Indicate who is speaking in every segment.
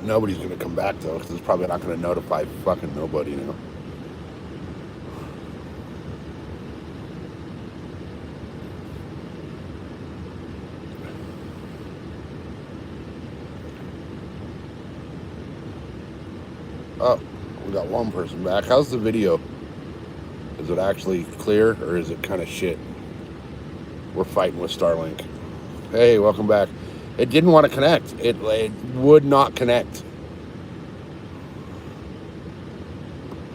Speaker 1: nobody's going to come back, though, because it's probably not going to notify fucking nobody, you know? Oh, we got one person back. How's the video? Is it actually clear, or is it kind of shit? We're fighting with Starlink. Hey, welcome back. It didn't want to connect. It would not connect.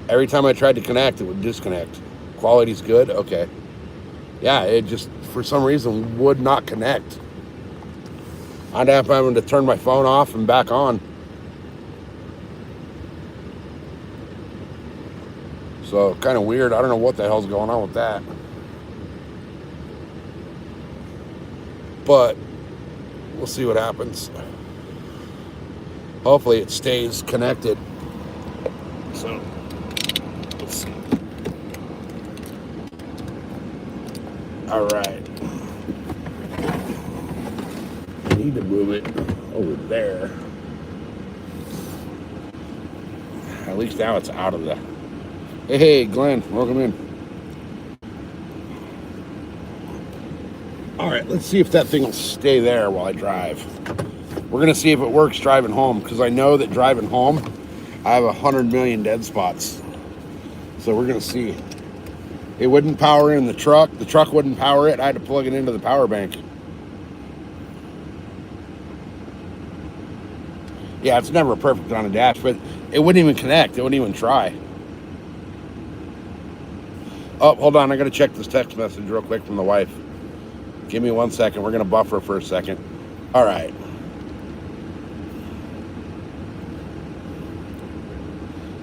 Speaker 1: Every time I tried to connect, it would disconnect. Quality's good? Okay. Yeah, it just, for some reason, would not connect. I'd have to turn my phone off and back on. So, kind of weird. I don't know what the hell's going on with that. But we'll see what happens. Hopefully it stays connected. So, let's see. All right. I need to move it over there. At least now it's out of the... Hey, Glenn, welcome in. All right, let's see if that thing will stay there while I drive. We're going to see if it works driving home, because I know that driving home, I have 100 million dead spots. So we're going to see. It wouldn't power in the truck. The truck wouldn't power it. I had to plug it into the power bank. Yeah, it's never perfect on a dash, but it wouldn't even connect. It wouldn't even try. Oh, hold on. I got to check this text message real quick from the wife. Give me 1 second. We're going to buffer for a second. All right.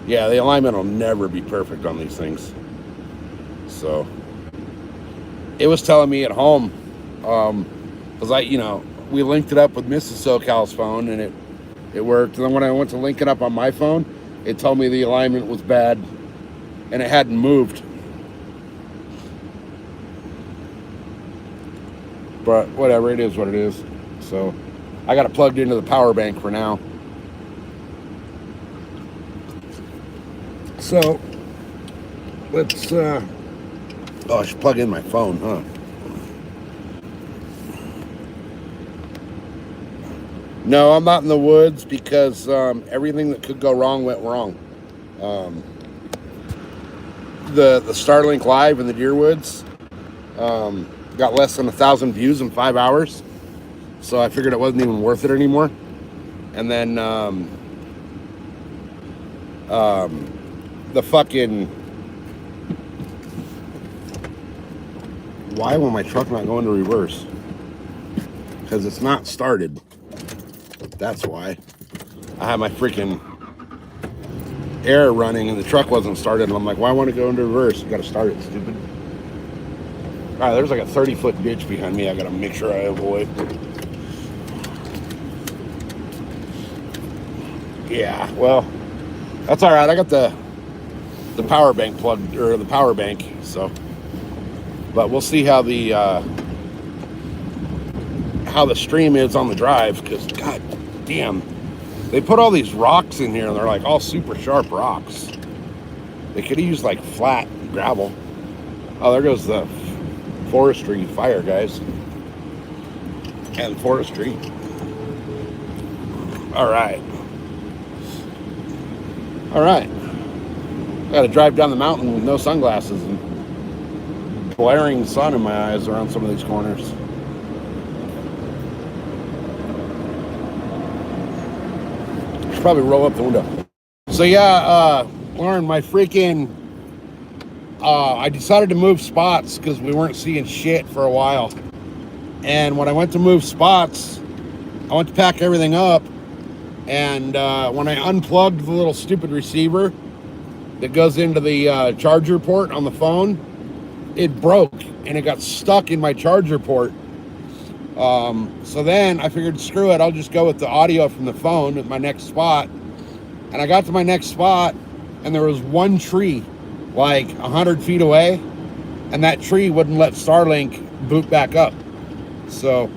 Speaker 1: Yeah, the alignment will never be perfect on these things. So, it was telling me at home, because we linked it up with Mrs. SoCal's phone, and it worked. And then when I went to link it up on my phone, it told me the alignment was bad, and it hadn't moved. But whatever, it is what it is. So I got it plugged into the power bank for now. So let's I should plug in my phone, huh? No, I'm not in the woods because everything that could go wrong went wrong. The Starlink Live in the deer woods got less than 1,000 views in 5 hours, so I figured it wasn't even worth it anymore. And then the fucking, why will my truck not go into reverse? Because it's not started. That's why. I have my freaking air running and the truck wasn't started, and I'm like, why won't it go into reverse? You gotta start it, stupid. All right, there's like a 30-foot ditch behind me. I gotta make sure I avoid. Yeah, well, that's all right. I got the power bank plugged, or the power bank. So, but we'll see how the stream is on the drive. Because god damn, they put all these rocks in here, and they're like all super sharp rocks. They could have used like flat gravel. Oh, there goes the forestry fire, guys, and forestry. All right. I got to drive down the mountain with no sunglasses and blaring sun in my eyes around some of these corners. Should probably roll up the window. So yeah, Lauren, my freaking. I decided to move spots because we weren't seeing shit for a while. And when I went to move spots, I went to pack everything up. And when I unplugged the little stupid receiver that goes into the charger port on the phone, it broke and it got stuck in my charger port. So then I figured, screw it, I'll just go with the audio from the phone at my next spot. And I got to my next spot and there was one tree like 100 feet away, and that tree wouldn't let Starlink boot back up. So,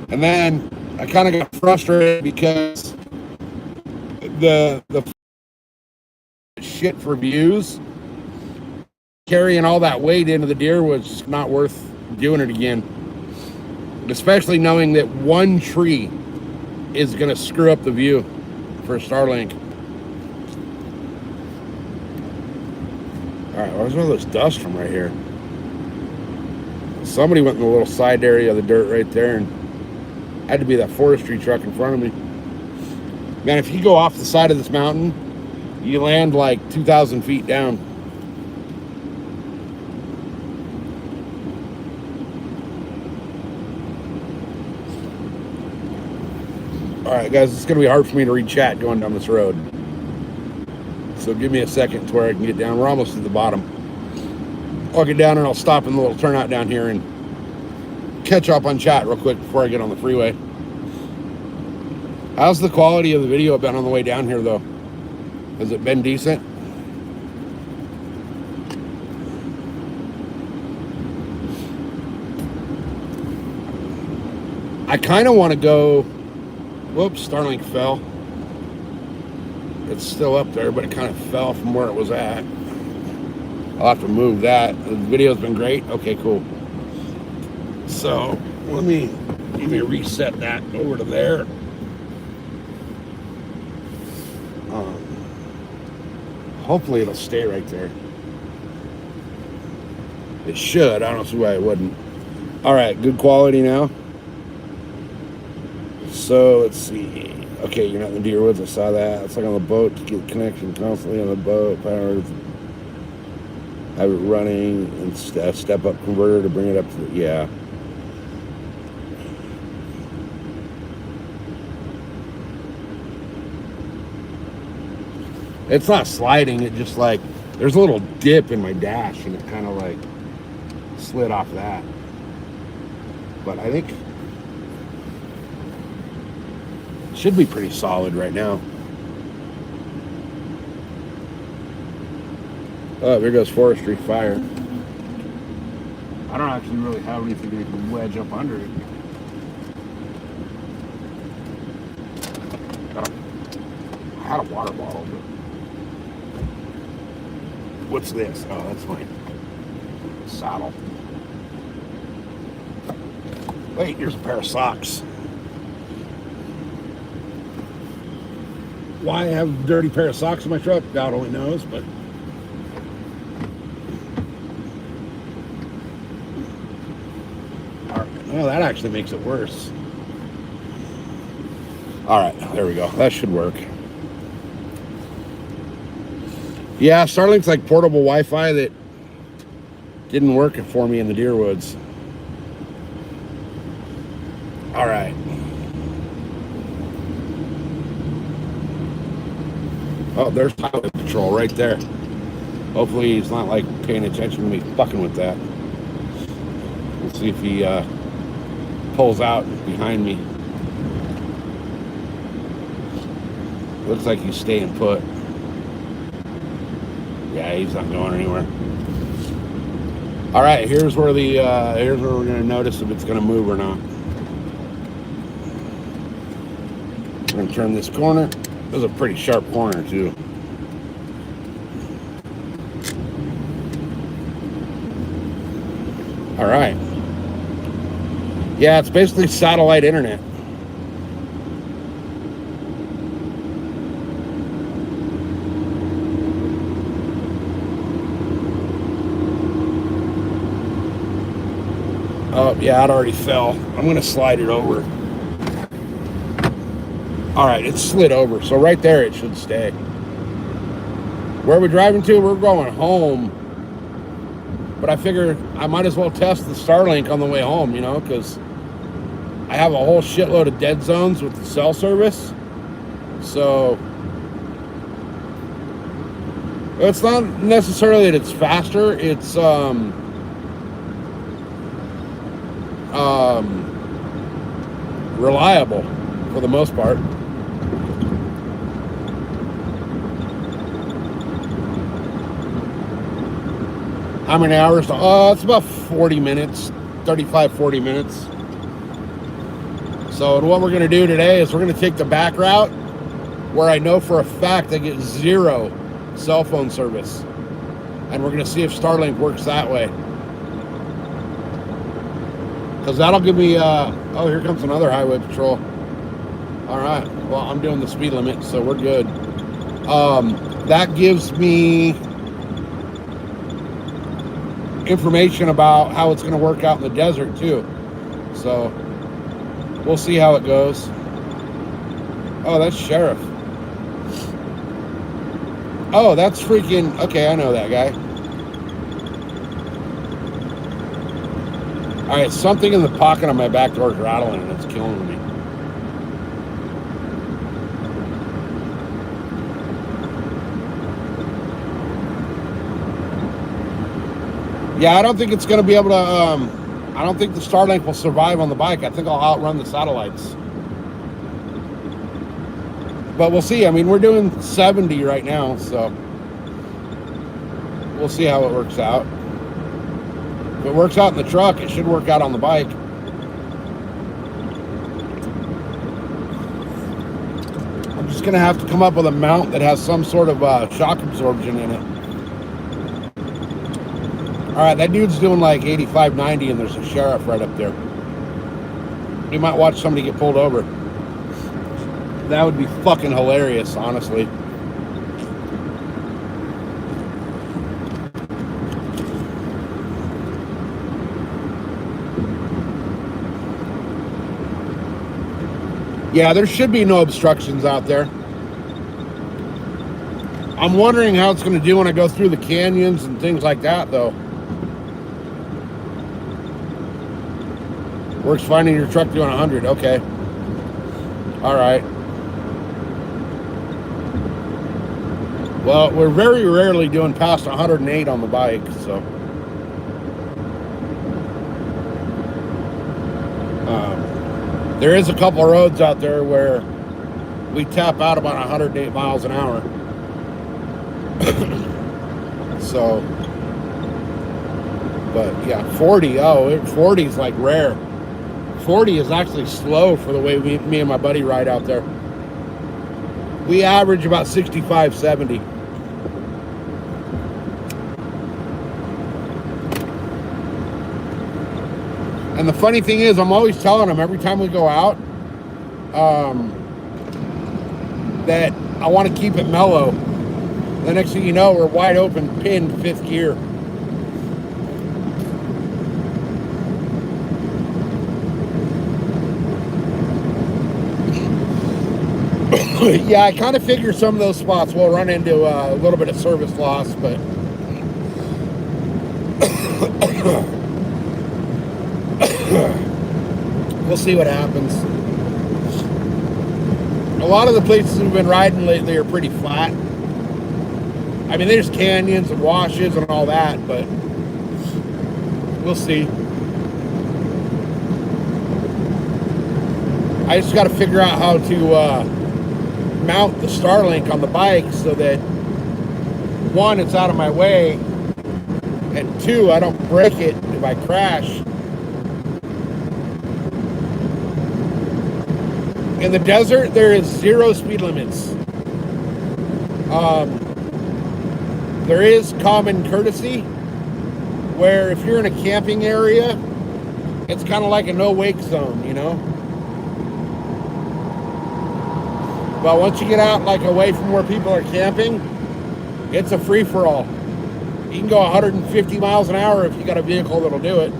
Speaker 1: and then I kind of got frustrated because the shit for views, carrying all that weight into the deer was not worth doing it again. Especially knowing that one tree is going to screw up the view for Starlink. All right, where's all this dust from right here? Somebody went in the little side area of the dirt right there, and had to be that forestry truck in front of me. Man, if you go off the side of this mountain, you land like 2,000 feet down. All right, guys, it's going to be hard for me to read chat going down this road. So give me a second to where I can get down. We're almost to the bottom. I'll get down and I'll stop in the little turnout down here and catch up on chat real quick before I get on the freeway. How's the quality of the video been on the way down here, though? Has it been decent? I kind of want to go... Whoops, Starlink fell. It's still up there, but it kind of fell from where it was at. I'll have to move that. The video's been great. Okay, cool. So let me reset that over to there. Hopefully it'll stay right there. It should. I don't see why it wouldn't. All right, good quality now. So let's see. Okay, you're not in the deer woods. I saw that. It's like on the boat to get connection constantly on the boat. Power. Have it running and step up converter to bring it up to the, yeah. It's not sliding. It just like, there's a little dip in my dash and it kind of like slid off that. But I think it should be pretty solid right now. Oh, there goes forestry fire. I don't actually really have anything that can wedge up under it. I had a water bottle, but what's this? Oh, that's my saddle. Wait, here's a pair of socks. Why I have a dirty pair of socks in my truck, God only knows, but well, that actually makes it worse. All right, there we go. That should work. Yeah, Starlink's like portable Wi-Fi that didn't work for me in the deer woods. All right. Oh, there's highway patrol right there. Hopefully he's not like paying attention to me fucking with that. Let's see if he pulls out behind me. Looks like he's staying put. Yeah, he's not going anywhere. All right, here's where we're gonna notice if it's gonna move or not. We're gonna turn this corner. This is a pretty sharp corner too. All right. Yeah, it's basically satellite internet. Oh, yeah, it already fell. I'm going to slide it over. All right, it slid over. So right there, it should stay. Where are we driving to? We're going home. But I figure I might as well test the Starlink on the way home, you know, because I have a whole shitload of dead zones with the cell service. So it's not necessarily that it's faster. It's reliable for the most part. How many hours? It's about 40 minutes, 35, 40 minutes. So what we're going to do today is we're going to take the back route where I know for a fact I get 0 cell phone service. And we're going to see if Starlink works that way. Because that'll give me, oh, here comes another highway patrol. All right, well, I'm doing the speed limit, so we're good. That gives me information about how it's going to work out in the desert, too. So we'll see how it goes. Oh, that's Sheriff. Oh, that's freaking... Okay, I know that guy. All right, something in the pocket on my back door is rattling, and it's killing me. Yeah, I don't think it's going to be able to... I don't think the Starlink will survive on the bike. I think I'll outrun the satellites. But we'll see. I mean, we're doing 70 right now, so we'll see how it works out. If it works out in the truck, it should work out on the bike. I'm just going to have to come up with a mount that has some sort of shock absorption in it. All right, that dude's doing like 85, 90, and there's a sheriff right up there. We might watch somebody get pulled over. That would be fucking hilarious, honestly. Yeah, there should be no obstructions out there. I'm wondering how it's going to do when I go through the canyons and things like that, though. Works finding your truck doing 100. Okay. All right. Well, we're very rarely doing past 108 on the bike, so. There is a couple of roads out there where we tap out about 108 miles an hour. So, but yeah, 40. Oh, 40 is like rare. 40 is actually slow for the way me and my buddy ride out there. We average about 65, 70. And the funny thing is, I'm always telling them every time we go out that I want to keep it mellow. The next thing you know, we're wide open, pinned 5th gear. Yeah, I kind of figure some of those spots will run into a little bit of service loss, but we'll see what happens. A lot of the places we've been riding lately are pretty flat. I mean, there's canyons and washes and all that, but we'll see. I just got to figure out how to mount the Starlink on the bike so that, 1, it's out of my way, and 2, I don't break it if I crash. In the desert, there is 0 speed limits. There is common courtesy, where if you're in a camping area, it's kind of like a no-wake zone, you know? But once you get out, like, away from where people are camping, it's a free-for-all. You can go 150 miles an hour if you got a vehicle that'll do it.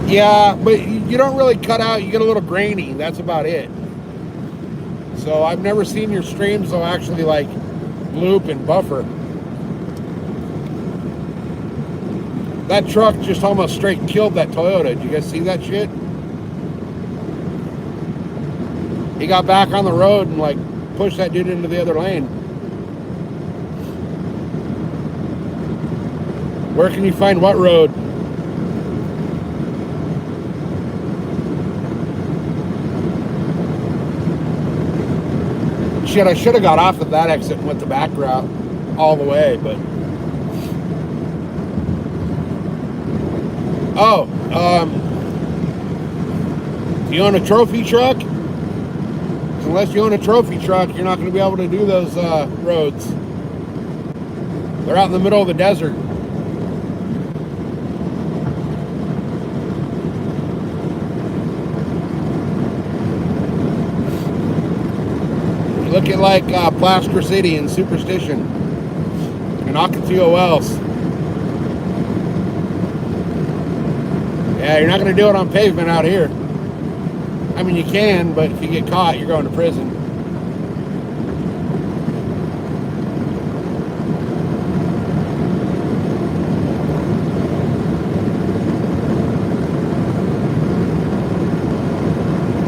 Speaker 1: Yeah, but you don't really cut out. You get a little grainy. That's about it. So I've never seen your streams, though, actually, like, loop and buffer. That truck just almost straight killed that Toyota. Did you guys see that shit? He got back on the road and, like, pushed that dude into the other lane. Where can you find what road? shit, I should have got off at that exit and went the back route all the way, but... Oh, do you own a trophy truck? Unless you own a trophy truck, you're not going to be able to do those roads. They're out in the middle of the desert. Look at like Plaster City and Superstition and Ocotillo Wells. Yeah, you're not going to do it on pavement out here. I mean, you can, but if you get caught, you're going to prison.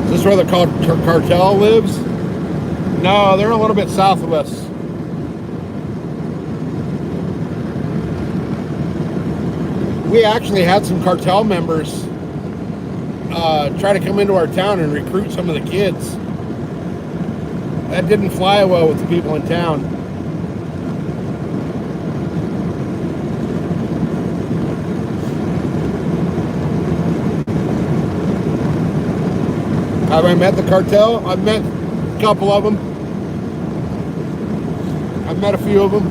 Speaker 1: Is this where the cartel lives? No, they're a little bit south of us. We actually had some cartel members try to come into our town and recruit some of the kids. That didn't fly well with the people in town. Have I met the cartel? I've met a couple of them. I've met a few of them.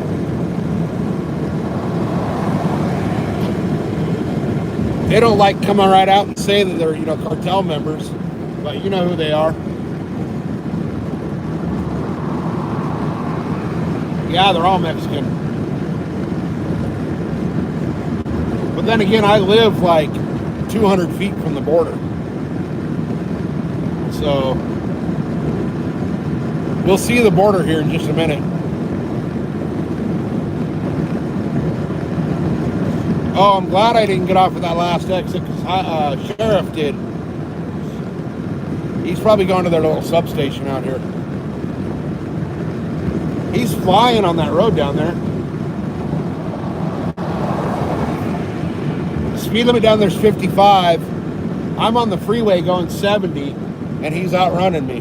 Speaker 1: They don't like coming right out and say that they're, cartel members, but you know who they are. Yeah, they're all Mexican. But then again, I live like 200 feet from the border. So, we'll see the border here in just a minute. Oh, I'm glad I didn't get off at that last exit because Sheriff did. He's probably going to their little substation out here. He's flying on that road down there. The speed limit down there is 55. I'm on the freeway going 70, and he's outrunning me.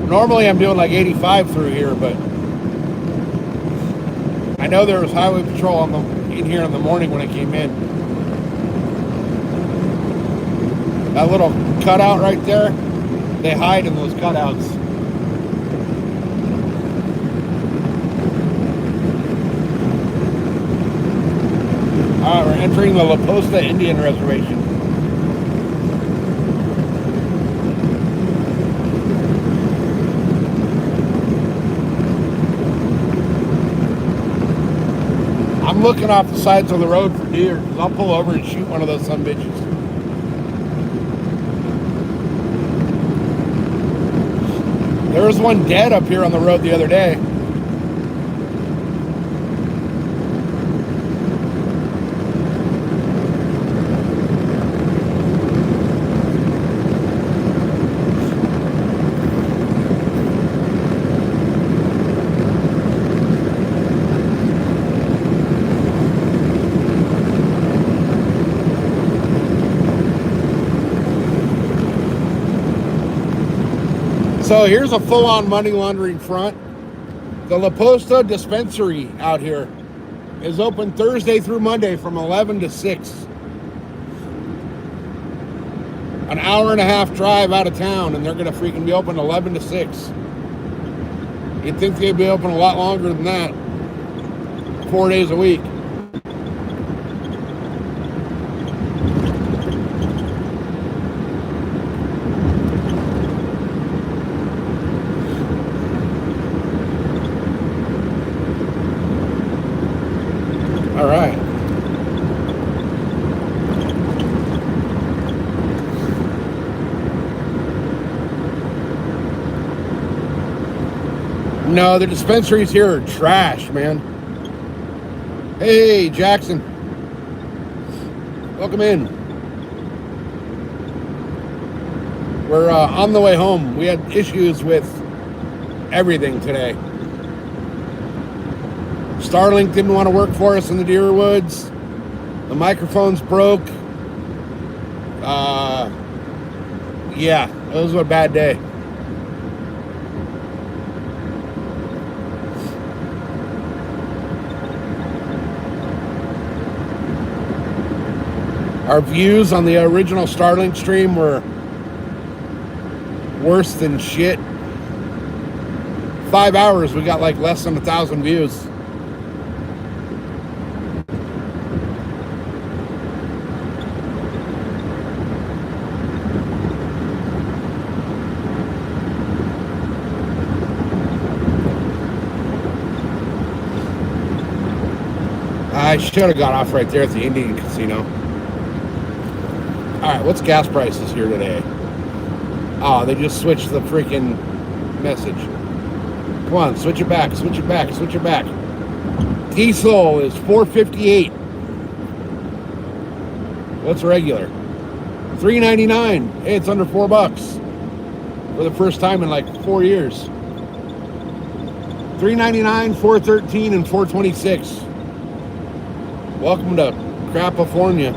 Speaker 1: Normally I'm doing like 85 through here, but I know there was highway patrol in here in the morning when I came in. That little cutout right there, they hide in those cutouts. All right, we're entering the La Posta Indian Reservation. I'm looking off the sides of the road for deer because I'll pull over and shoot one of those sumbitches. There was one dead up here on the road the other day. So here's a full-on money laundering front. The La Posta dispensary out here is open Thursday through Monday from 11 to 6. An hour and a half drive out of town, and they're going to freaking be open 11 to 6. You'd think they'd be open a lot longer than that. 4 days a week. All right. No, the dispensaries here are trash, man. Hey, Jackson. Welcome in. We're on the way home. We had issues with everything today. Starlink didn't want to work for us in the deer woods. The microphones broke. Yeah, it was a bad day. Our views on the original Starlink stream were worse than shit. 5 hours, we got like less than 1,000 views. I should have got off right there at the Indian Casino. All right, what's gas prices here today? Oh, they just switched the freaking message. Come on, switch it back, switch it back, switch it back. Diesel is $4.58. What's regular? $3.99. Hey, it's under $4 for the first time in like 4 years. $3.99, $4.13, and $4.26. Welcome to Crapafornia.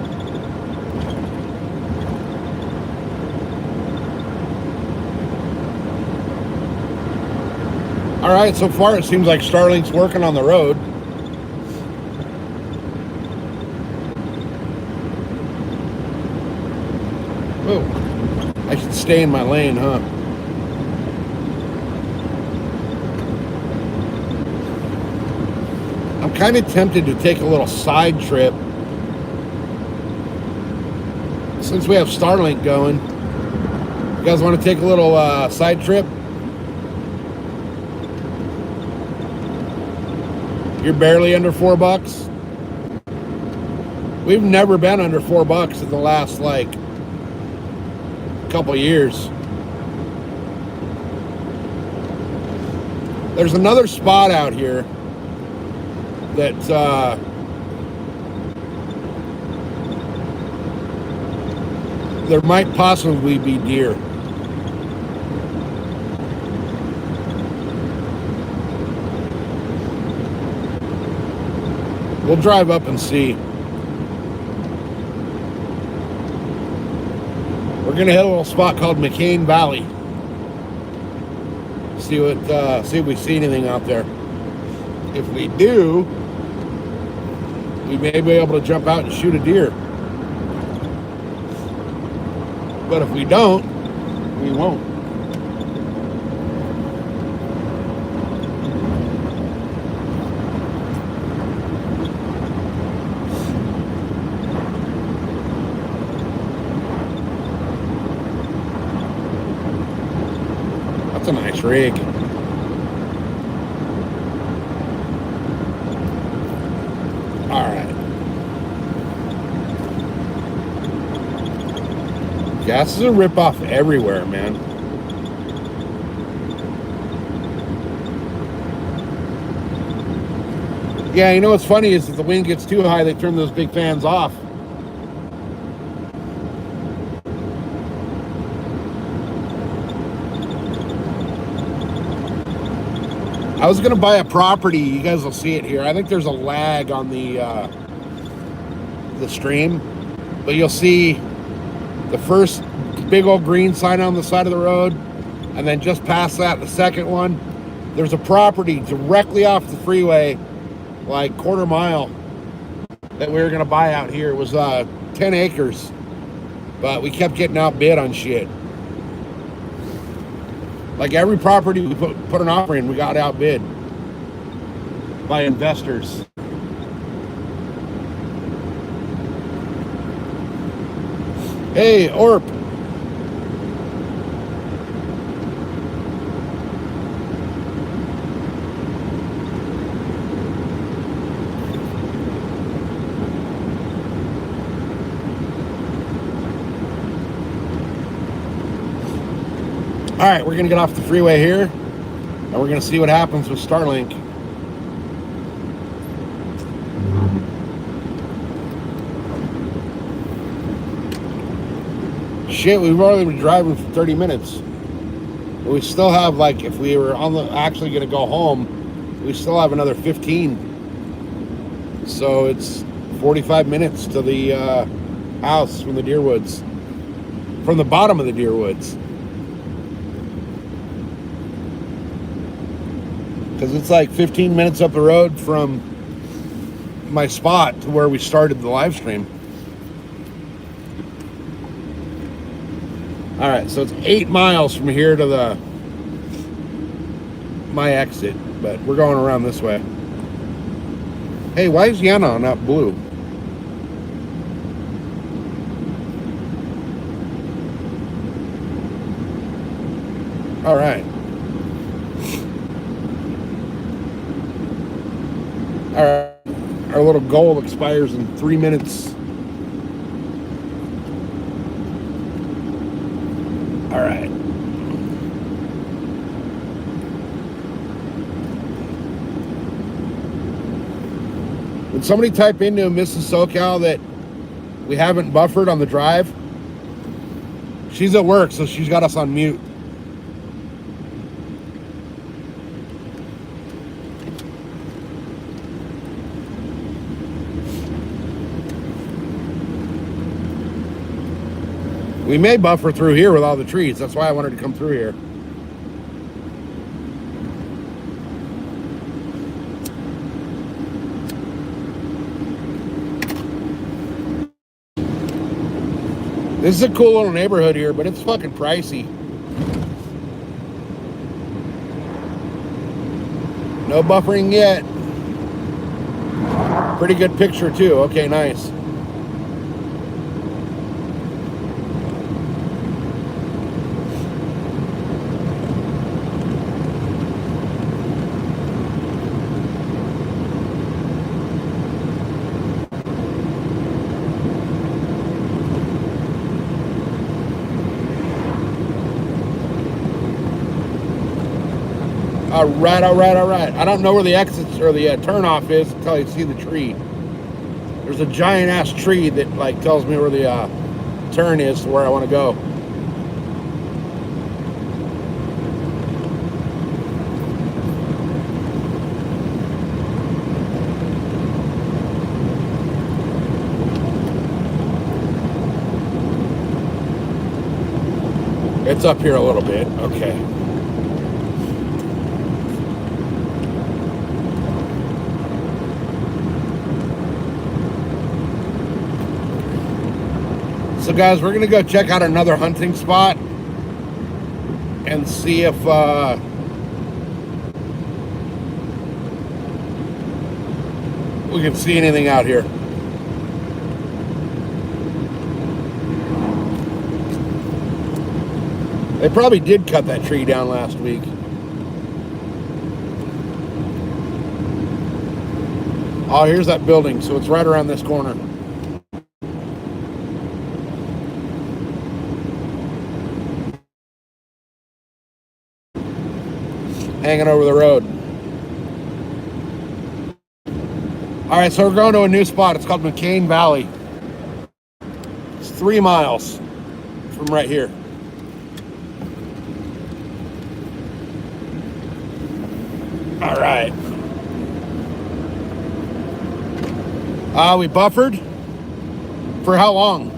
Speaker 1: All right, so far it seems like Starlink's working on the road. Oh, I should stay in my lane, huh? I'm kind of tempted to take a little side trip. Since we have Starlink going, you guys want to take a little side trip? You're barely under $4. We've never been under $4 in the last like couple years. There's another spot out here that there might possibly be deer. We'll drive up and see. We're gonna hit a little spot called McCain Valley. See if we see anything out there. If we do, we may be able to jump out and shoot a deer. But if we don't, we won't. That's a nice rig. All right. Gas is a ripoff everywhere, man. Yeah, you know what's funny is if the wind gets too high, they turn those big fans off. I was going to buy a property. You guys will see it here. I think there's a lag on the stream, but you'll see the first big old green sign on the side of the road, and then just past that, the second one. There's a property directly off the freeway, like quarter mile, that we were going to buy out here. It was 10 acres, but we kept getting outbid on shit. Like every property we put an offer in, we got outbid by investors. Hey, Orp. All right, we're going to get off the freeway here, and we're going to see what happens with Starlink. Shit, we've already been driving for 30 minutes. But we still have, like, if we were actually going to go home, we still have another 15. So it's 45 minutes to the house from the Deerwoods. from the bottom of the deer woods. Because it's like 15 minutes up the road from my spot to where we started the live stream. All right, so it's 8 miles from here to my exit, but we're going around this way. Hey, why is Yana not blue? All right. Our little goal expires in 3 minutes. All right. When somebody type into Mrs. SoCal that we haven't buffered on the drive, she's at work, so she's got us on mute. We may buffer through here with all the trees. That's why I wanted to come through here. This is a cool little neighborhood here, but it's fucking pricey. No buffering yet. Pretty good picture too. Okay, nice. All right. I don't know where the exits or the turnoff is until I see the tree. There's a giant ass tree that like tells me where the turn is to where I want to go. It's up here a little bit. Okay. So guys, we're gonna go check out another hunting spot and see if we can see anything out here. They probably did cut that tree down last week. Oh, here's that building, so it's right around this corner. Hanging over the road. All right, so we're going to a new spot. It's called McCain Valley. It's 3 miles from right here. All right. We buffered for how long?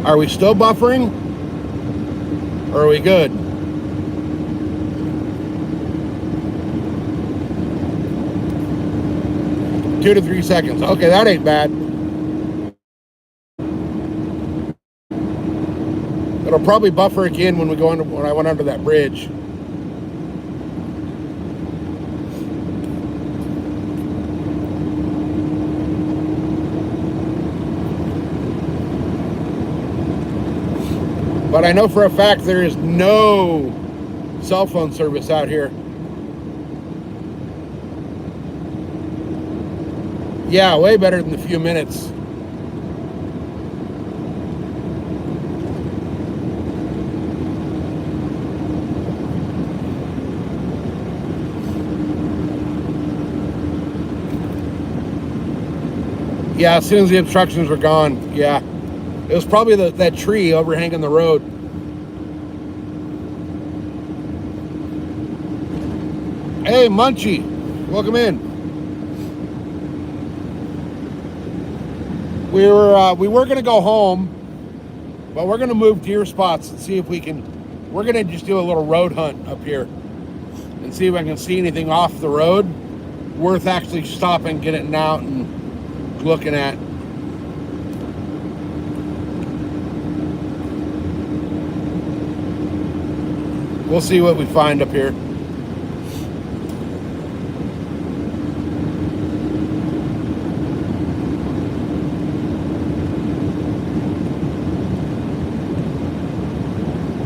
Speaker 1: Are we still buffering? Or are we good? Two to 3 seconds. Okay, that ain't bad. It'll probably buffer again when we go under, when I went under that bridge. But I know for a fact there is no cell phone service out here. Yeah, way better than the few minutes. Yeah, as soon as the obstructions were gone, yeah. It was probably that tree overhanging the road. Hey, Munchie, welcome in. we were gonna go home, but we're gonna move deer spots and see if we can. We're gonna just do a little road hunt up here and see if I can see anything off the road worth actually stopping, getting out and looking at. We'll see what we find up here.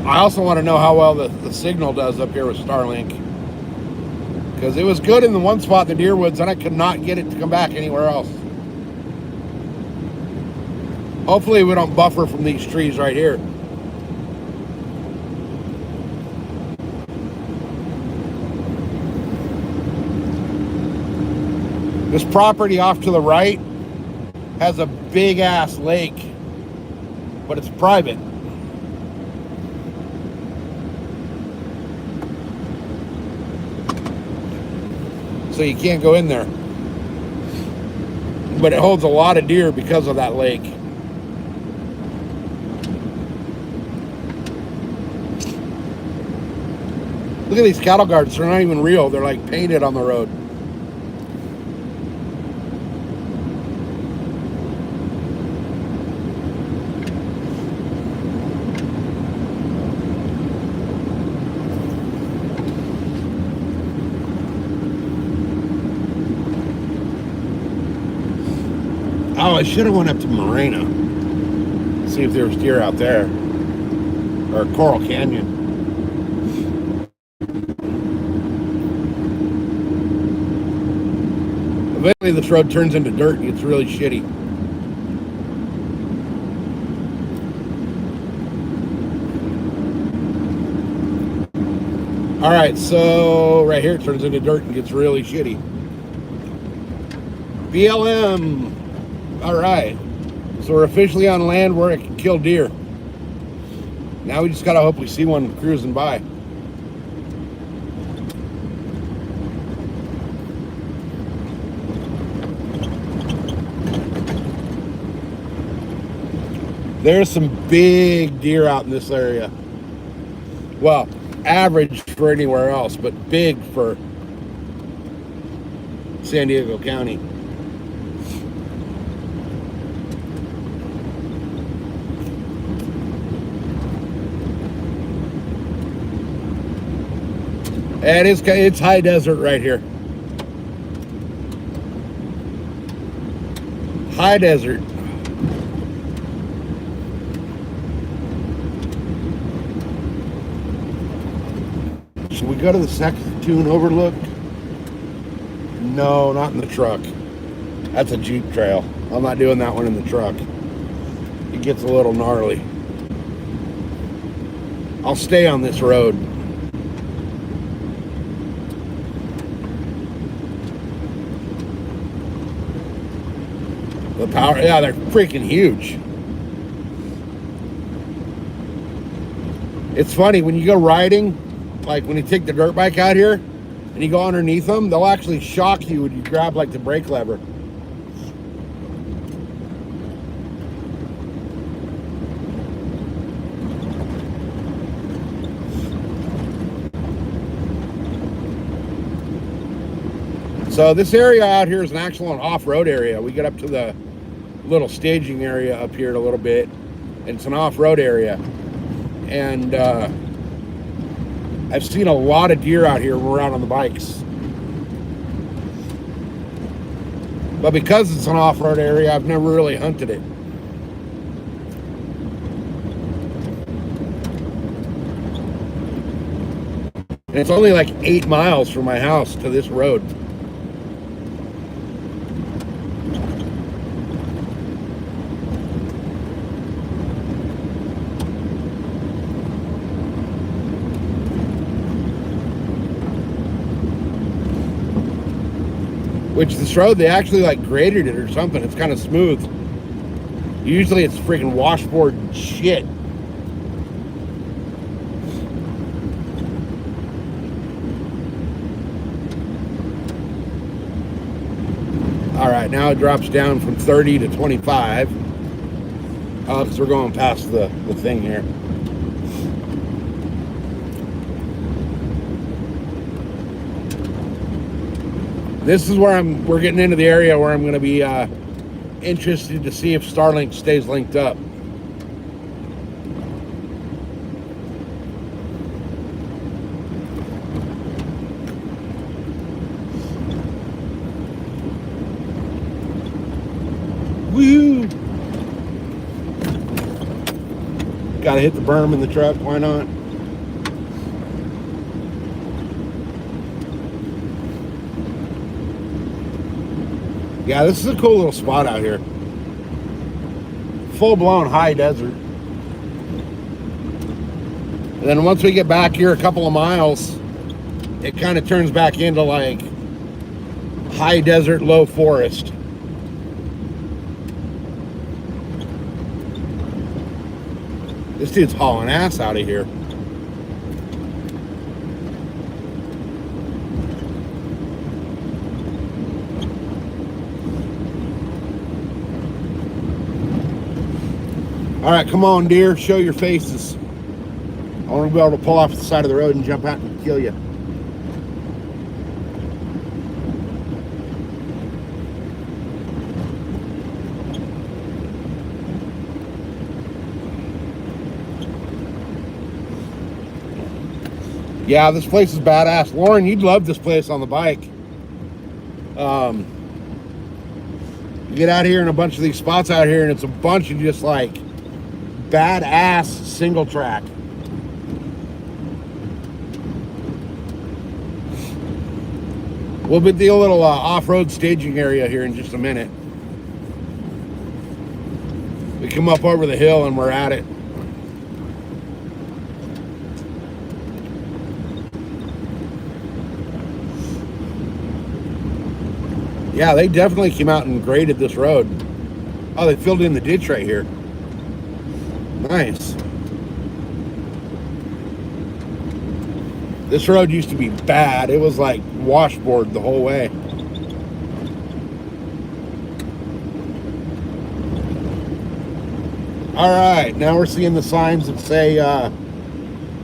Speaker 1: I also want to know how well the signal does up here with Starlink. Because it was good in the one spot in the deer woods, and I could not get it to come back anywhere else. Hopefully we don't buffer from these trees right here. This property off to the right has a big ass lake, but it's private. So you can't go in there. But it holds a lot of deer because of that lake. Look at these cattle guards. They're not even real. They're like painted on the road. Oh, I should have went up to Morena. See if there was deer out there. Or Coral Canyon. Eventually this road turns into dirt and gets really shitty. Alright, so right here it turns into dirt and gets really shitty. BLM. Alright. So we're officially on land where it can kill deer. Now we just gotta hope we see one cruising by. There's some big deer out in this area. Well, average for anywhere else, but big for San Diego County. And it's high desert right here. High desert. Should we go to the Saskatoon Overlook? No, not in the truck. That's a Jeep trail. I'm not doing that one in the truck. It gets a little gnarly. I'll stay on this road. The power, yeah, they're freaking huge. It's funny, when you go riding, like when you take the dirt bike out here, and you go underneath them, they'll actually shock you when you grab like the brake lever. So this area out here is an actual off-road area. We get up to the little staging area up here a little bit, and it's an off-road area. And I've seen a lot of deer out here when we're out on the bikes. But because it's an off-road area, I've never really hunted it. And it's only like 8 miles from my house to this road. Which this road, they actually like graded it or something. It's kind of smooth. Usually it's freaking washboard shit. All right, now it drops down from 30 to 25. Because we're going past the thing here. This is where we're getting into the area where I'm going to be interested to see if Starlink stays linked up. Woo! Gotta hit the berm in the truck, why not? Yeah, this is a cool little spot out here. Full-blown high desert. And then once we get back here a couple of miles, it kind of turns back into like high desert, low forest. This dude's hauling ass out of here. All right, come on, deer. Show your faces. I want to be able to pull off the side of the road and jump out and kill you. Yeah, this place is badass. Lauren, you'd love this place on the bike. You get out here in a bunch of these spots out here, and it's a bunch of just like badass single track. We'll be the little off-road staging area here in just a minute. We come up over the hill and we're at it. Yeah, they definitely came out and graded this road. Oh, they filled in the ditch right here. Nice. This road used to be bad. It was like washboard the whole way. All right, now we're seeing the signs that say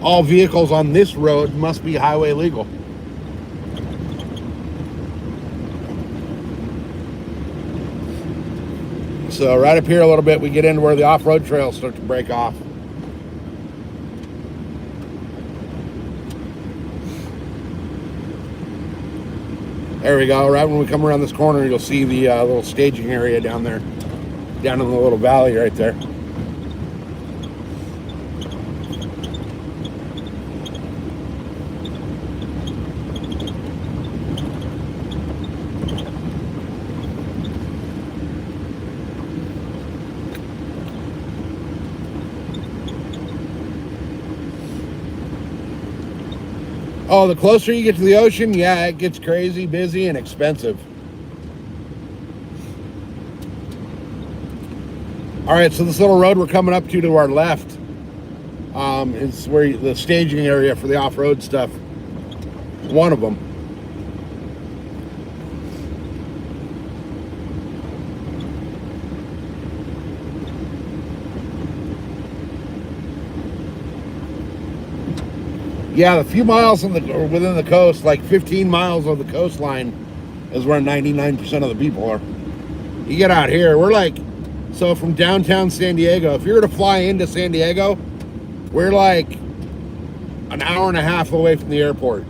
Speaker 1: all vehicles on this road must be highway legal. So right up here a little bit, we get into where the off-road trails start to break off. There we go. Right when we come around this corner, you'll see the little staging area down there, down in the little valley right there. Oh, the closer you get to the ocean, yeah, it gets crazy, busy, and expensive. All right, so this little road we're coming up to our left is where the staging area for the off-road stuff. One of them. Yeah, the few miles within the coast, like 15 miles of the coastline, is where 99% of the people are. You get out here, we're like, so from downtown San Diego, if you were to fly into San Diego, we're like an hour and a half away from the airport.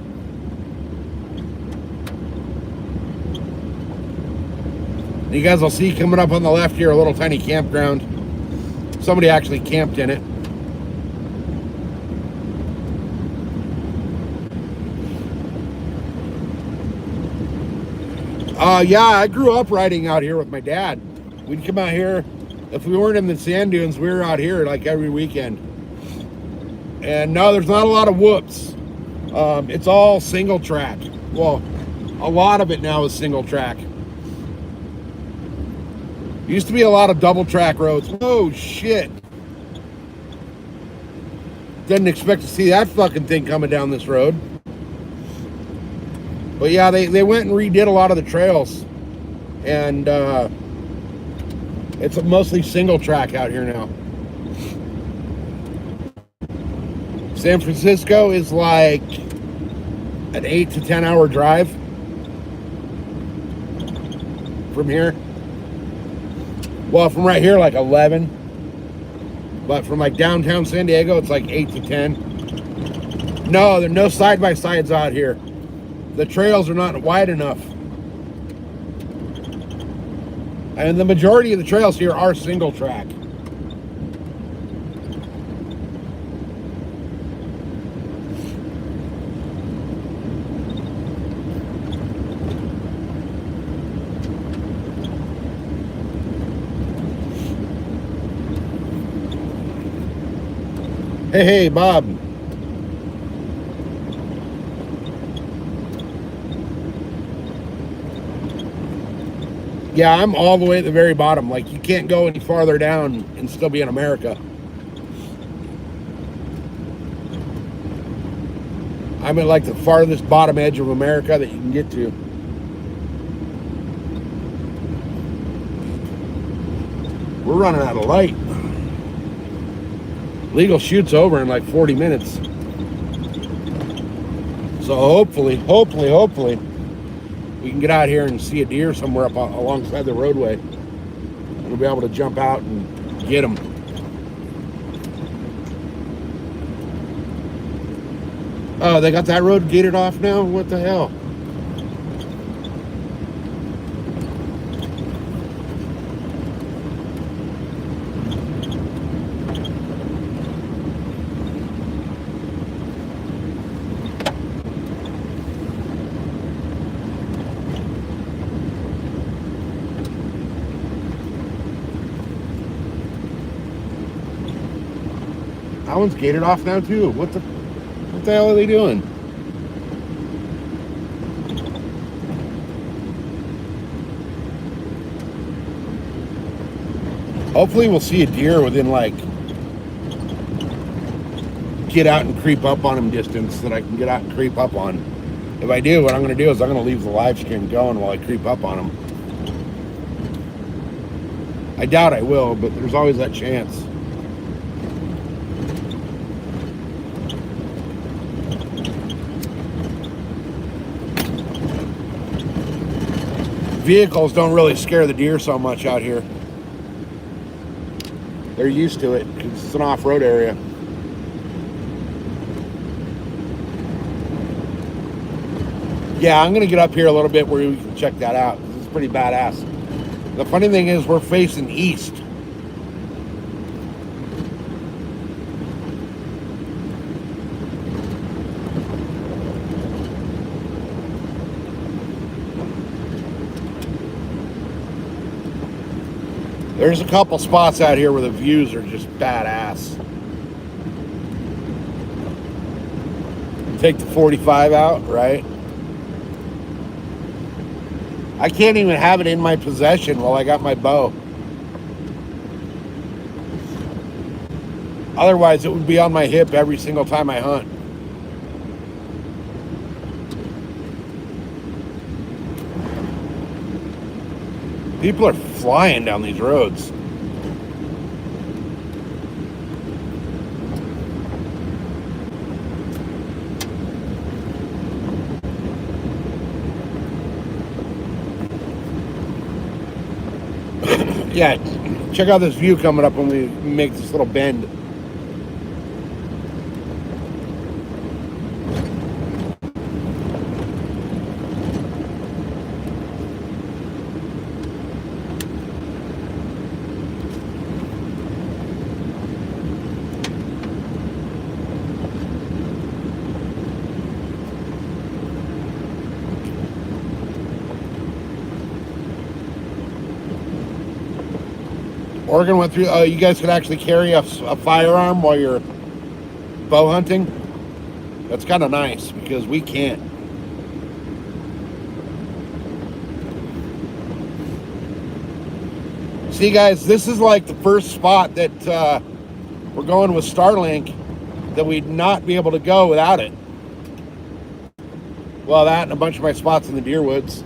Speaker 1: You guys will see coming up on the left here a little tiny campground. Somebody actually camped in it. Yeah, I grew up riding out here with my dad. We'd come out here. If we weren't in the sand dunes, we were out here like every weekend. And no, there's not a lot of whoops. It's all single track. Well, a lot of it now is single track. Used to be a lot of double track roads. Oh, shit. Didn't expect to see that fucking thing coming down this road. But yeah, they went and redid a lot of the trails. And it's a mostly single track out here now. San Francisco is like an 8 to 10 hour drive from here. Well, from right here, like 11. But from like downtown San Diego, it's like 8 to 10. No, there are no side-by-sides out here. The trails are not wide enough. And the majority of the trails here are single track. Hey, Bob. Yeah, I'm all the way at the very bottom. Like, you can't go any farther down and still be in America. I'm at like the farthest bottom edge of America that you can get to. We're running out of light. Legal shoot's over in like 40 minutes. So hopefully, we can get out here and see a deer somewhere up alongside the roadway. And we'll be able to jump out and get them. Oh, they got that road gated off now? What the hell? That one's gated off now too. What the hell are they doing? Hopefully we'll see a deer within like get out and creep up on him distance that I can get out and creep up on. If I do, what I'm going to do is I'm going to leave the live stream going while I creep up on him. I doubt I will, but there's always that chance. Vehicles don't really scare the deer so much out here. They're used to it because it's an off-road area. Yeah, I'm gonna get up here a little bit where we can check that out. It's pretty badass. The funny thing is we're facing east. There's a couple spots out here where the views are just badass. Take the 45 out, right? I can't even have it in my possession while I got my bow. Otherwise, it would be on my hip every single time I hunt. People are flying down these roads. Yeah, check out this view coming up when we make this little bend. Oregon went through, you guys could actually carry a firearm while you're bow hunting. That's kind of nice because we can't. See guys, this is like the first spot that we're going with Starlink that we'd not be able to go without it. Well, that and a bunch of my spots in the deer woods.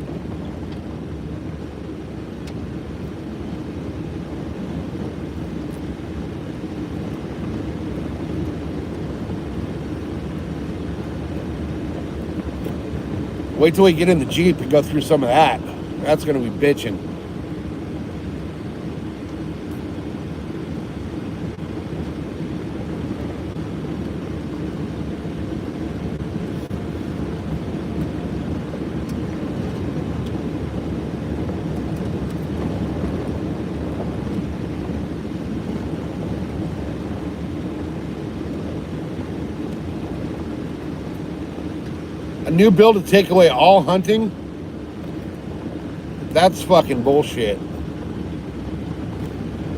Speaker 1: Wait till we get in the Jeep and go through some of that. That's going to be bitching. A new bill to take away all hunting? That's fucking bullshit.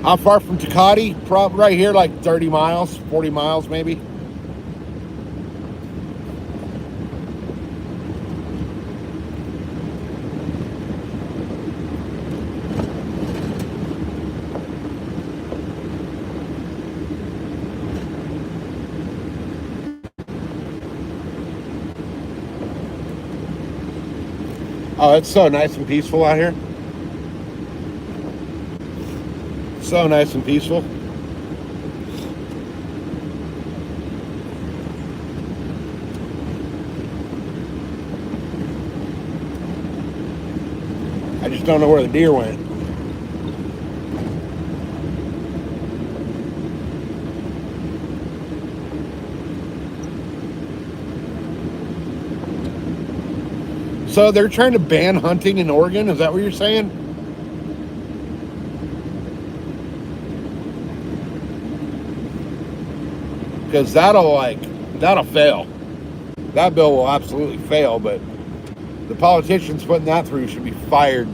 Speaker 1: How far from Tecate? Probably right here, like 30 miles, 40 miles maybe. Oh, it's so nice and peaceful out here. So nice and peaceful. I just don't know where the deer went. So they're trying to ban hunting in Oregon? Is that what you're saying? Because that'll fail. That bill will absolutely fail, but the politicians putting that through should be fired.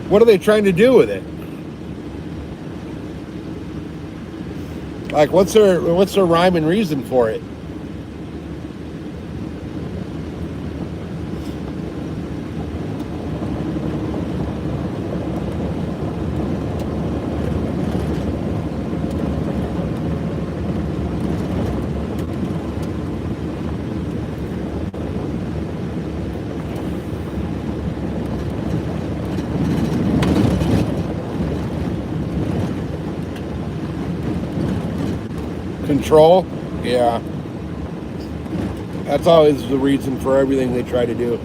Speaker 1: What are they trying to do with it? Like, what's their rhyme and reason for it? Control? Yeah. That's always the reason for everything they try to do.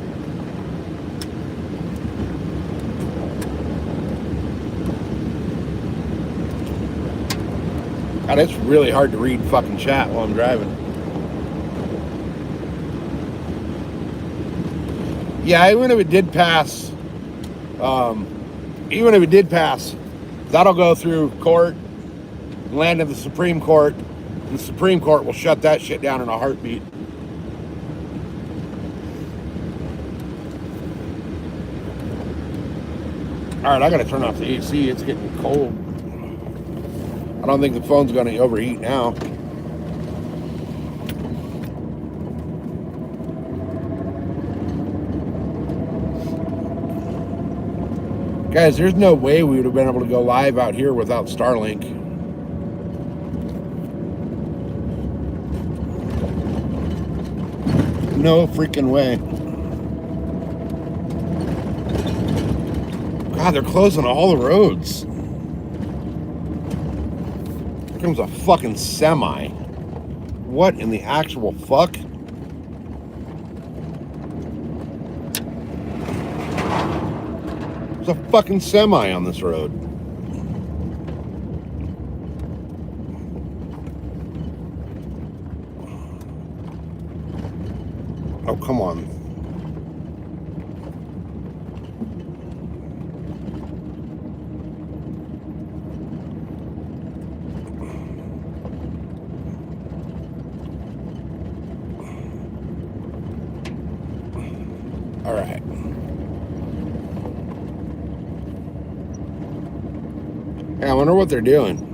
Speaker 1: God, it's really hard to read fucking chat while I'm driving. Yeah, even if it did pass, that'll go through court, land in the Supreme Court. The Supreme Court will shut that shit down in a heartbeat. Alright, I gotta turn off the AC. It's getting cold. I don't think the phone's gonna overheat now. Guys, there's no way we would have been able to go live out here without Starlink. No freaking way. God, they're closing all the roads. Here comes a fucking semi. What in the actual fuck? There's a fucking semi on this road. Oh, come on. All right. Yeah, I wonder what they're doing.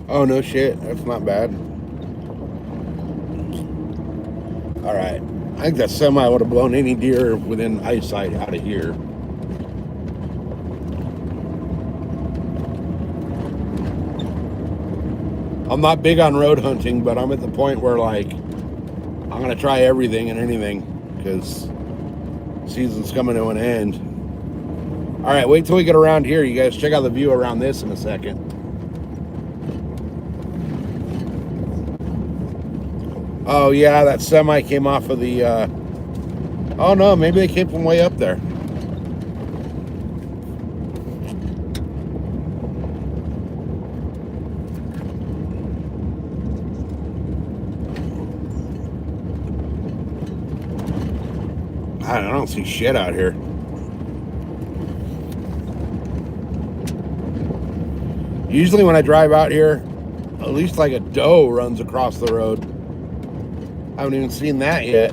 Speaker 1: Oh, no shit. That's not bad. All right. I think that semi would have blown any deer within eyesight out of here. I'm not big on road hunting, but I'm at the point where, like, I'm going to try everything and anything because season's coming to an end. All right, wait till we get around here. You guys check out the view around this in a second. Oh, yeah, that semi came off of the... Oh, no, maybe they came from way up there. I don't see shit out here. Usually when I drive out here, at least like a doe runs across the road. I haven't even seen that yet.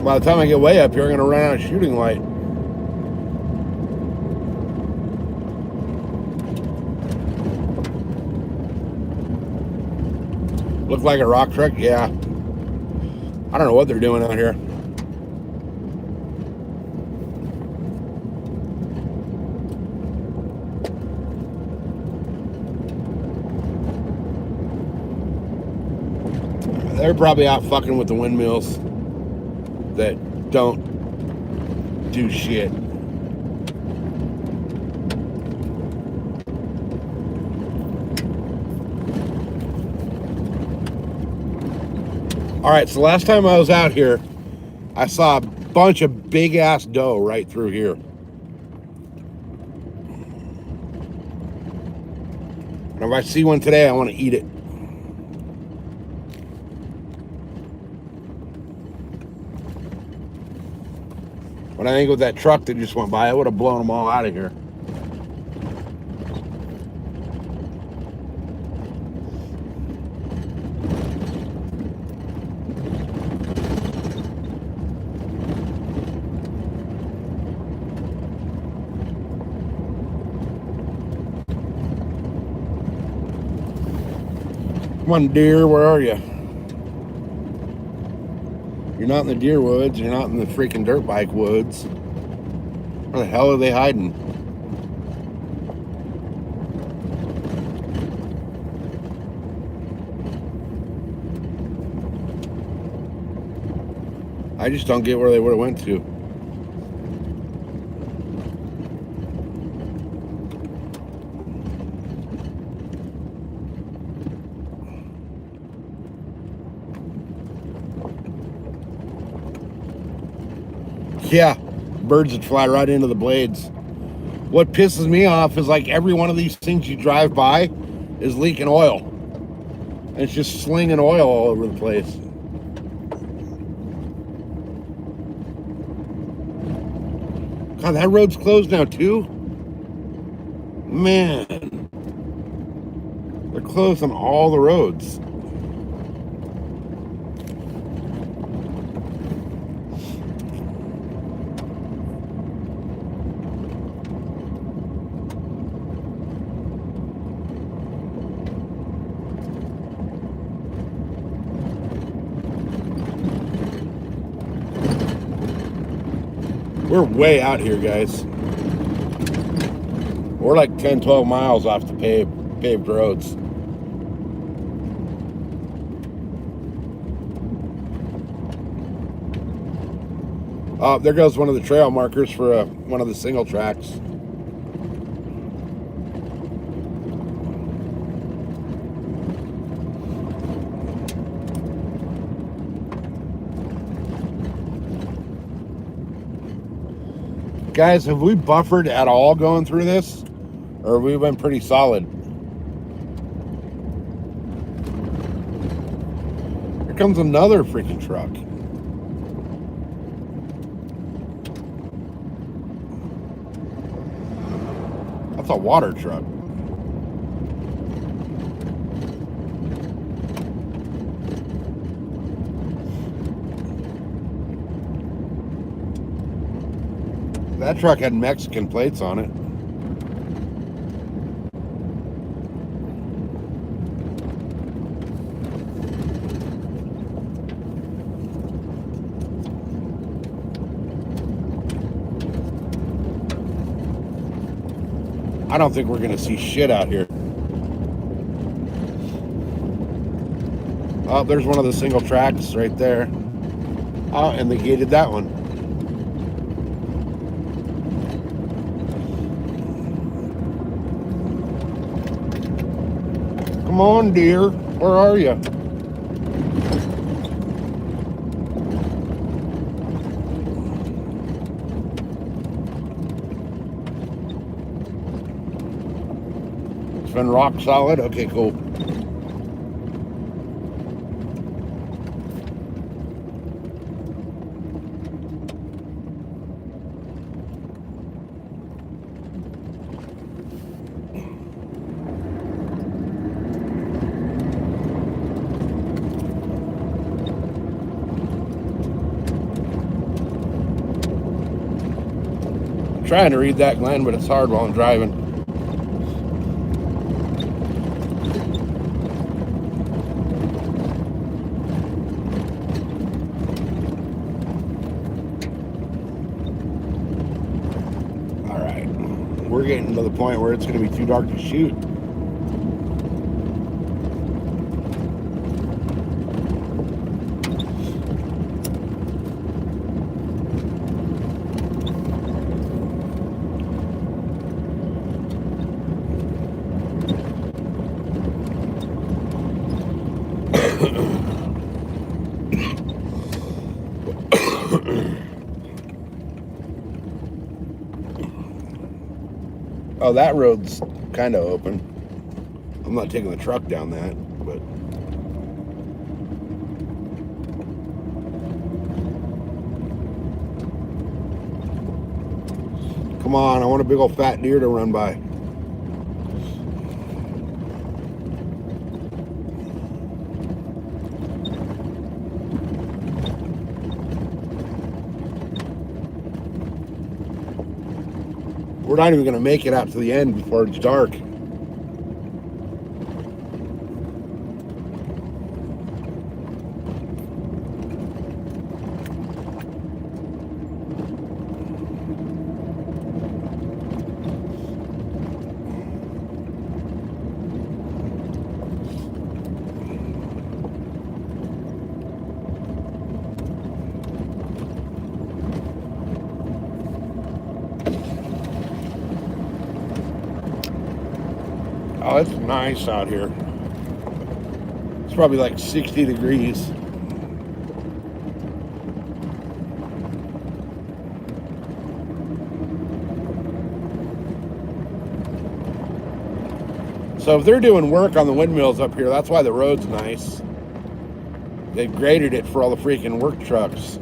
Speaker 1: By the time I get way up here, I'm going to run out of shooting light. Look like a rock truck? Yeah. I don't know what they're doing out here. They're probably out fucking with the windmills that don't do shit. All right, so last time I was out here, I saw a bunch of big ass doe right through here. And if I see one today, I want to eat it. But I think with that truck that just went by, I would have blown them all out of here. Come on, deer, where are you? You're not in the deer woods. You're not in the freaking dirt bike woods. Where the hell are they hiding? I just don't get where they would have went to. Yeah, birds would fly right into the blades. What pisses me off is like every one of these things you drive by is leaking oil. And it's just slinging oil all over the place. God, that road's closed now too? Man. They're closed on all the roads. We're way out here, guys. We're like 10, 12 miles off the paved roads. There goes one of the trail markers for one of the single tracks. Guys, have we buffered at all going through this? Or have we been pretty solid? Here comes another freaking truck. That's a water truck. That truck had Mexican plates on it. I don't think we're gonna see shit out here. Oh, there's one of the single tracks right there. Oh, and they gated that one. Come on, dear. Where are you? It's been rock solid. Okay, cool. Trying to read that, Glenn, but it's hard while I'm driving. All right, we're getting to the point where it's going to be too dark to shoot. Oh, that road's kind of open. I'm not taking the truck down that, but come on, I want a big old fat deer to run by. We're not even going to make it out to the end before it's dark. Oh, it's nice out here. It's probably like 60 degrees. So if they're doing work on the windmills up here, that's why the road's nice. They've graded it for all the freaking work trucks.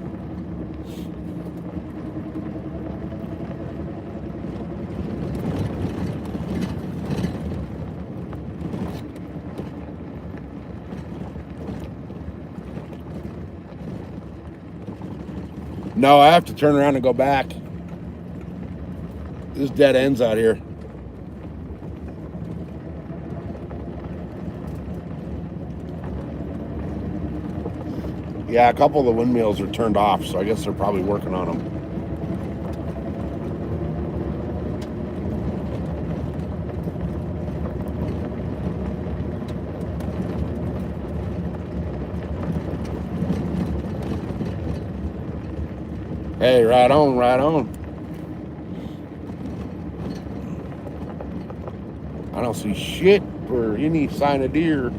Speaker 1: No, I have to turn around and go back. There's dead ends out here. Yeah, a couple of the windmills are turned off, so I guess they're probably working on them. Hey, right on, right on. I don't see shit or any sign of deer.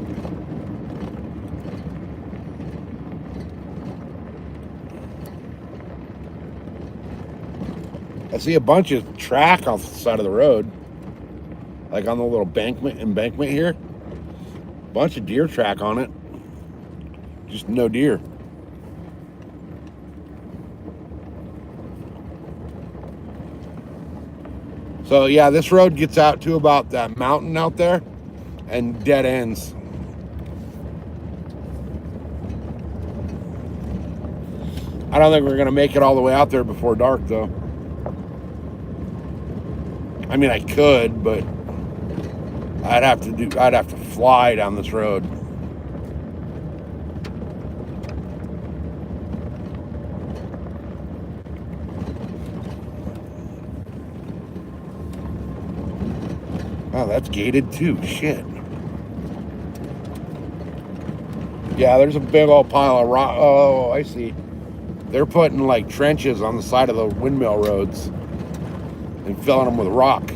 Speaker 1: I see a bunch of track off the side of the road, like on the little embankment here. Bunch of deer track on it. Just no deer. So yeah, this road gets out to about that mountain out there and dead ends. I don't think we're gonna make it all the way out there before dark though. I mean, I could, but I'd have to fly down this road. Oh, that's gated too. Shit. Yeah, there's a big old pile of rock. Oh, I see. They're putting like trenches on the side of the windmill roads and filling them with rock.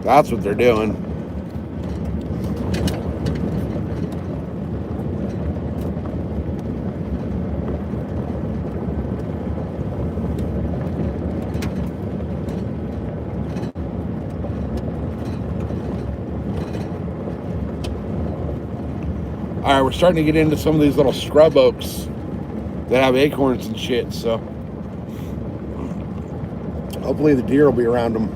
Speaker 1: That's what they're doing. All right, we're starting to get into some of these little scrub oaks that have acorns and shit, so hopefully the deer will be around them.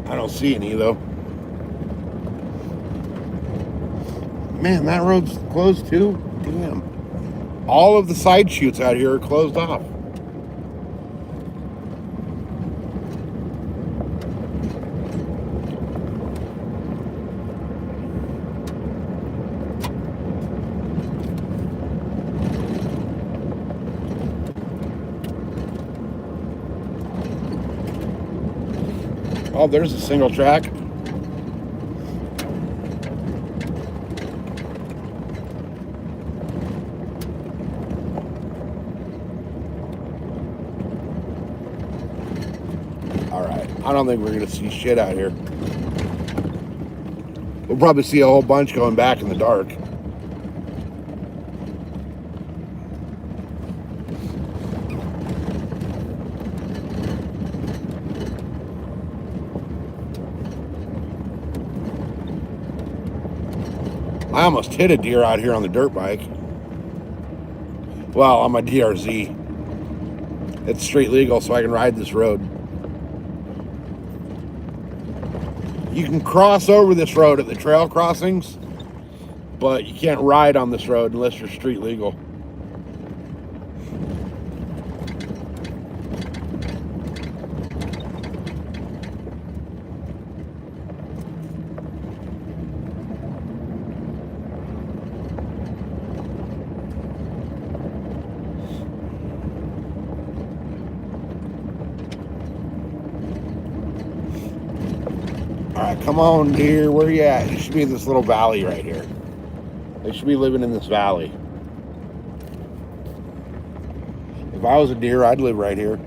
Speaker 1: I don't see any though. Man, that road's closed too? Damn. All of the side chutes out here are closed off. Oh, there's a single track. All right, I don't think we're gonna see shit out here. We'll probably see a whole bunch going back in the dark. I almost hit a deer out here on the dirt bike. Well, on my DRZ. It's street legal, so I can ride this road. You can cross over this road at the trail crossings, but you can't ride on this road unless you're street legal. All right, come on, deer. Where you at? You should be in this little valley right here. They should be living in this valley. If I was a deer, I'd live right here.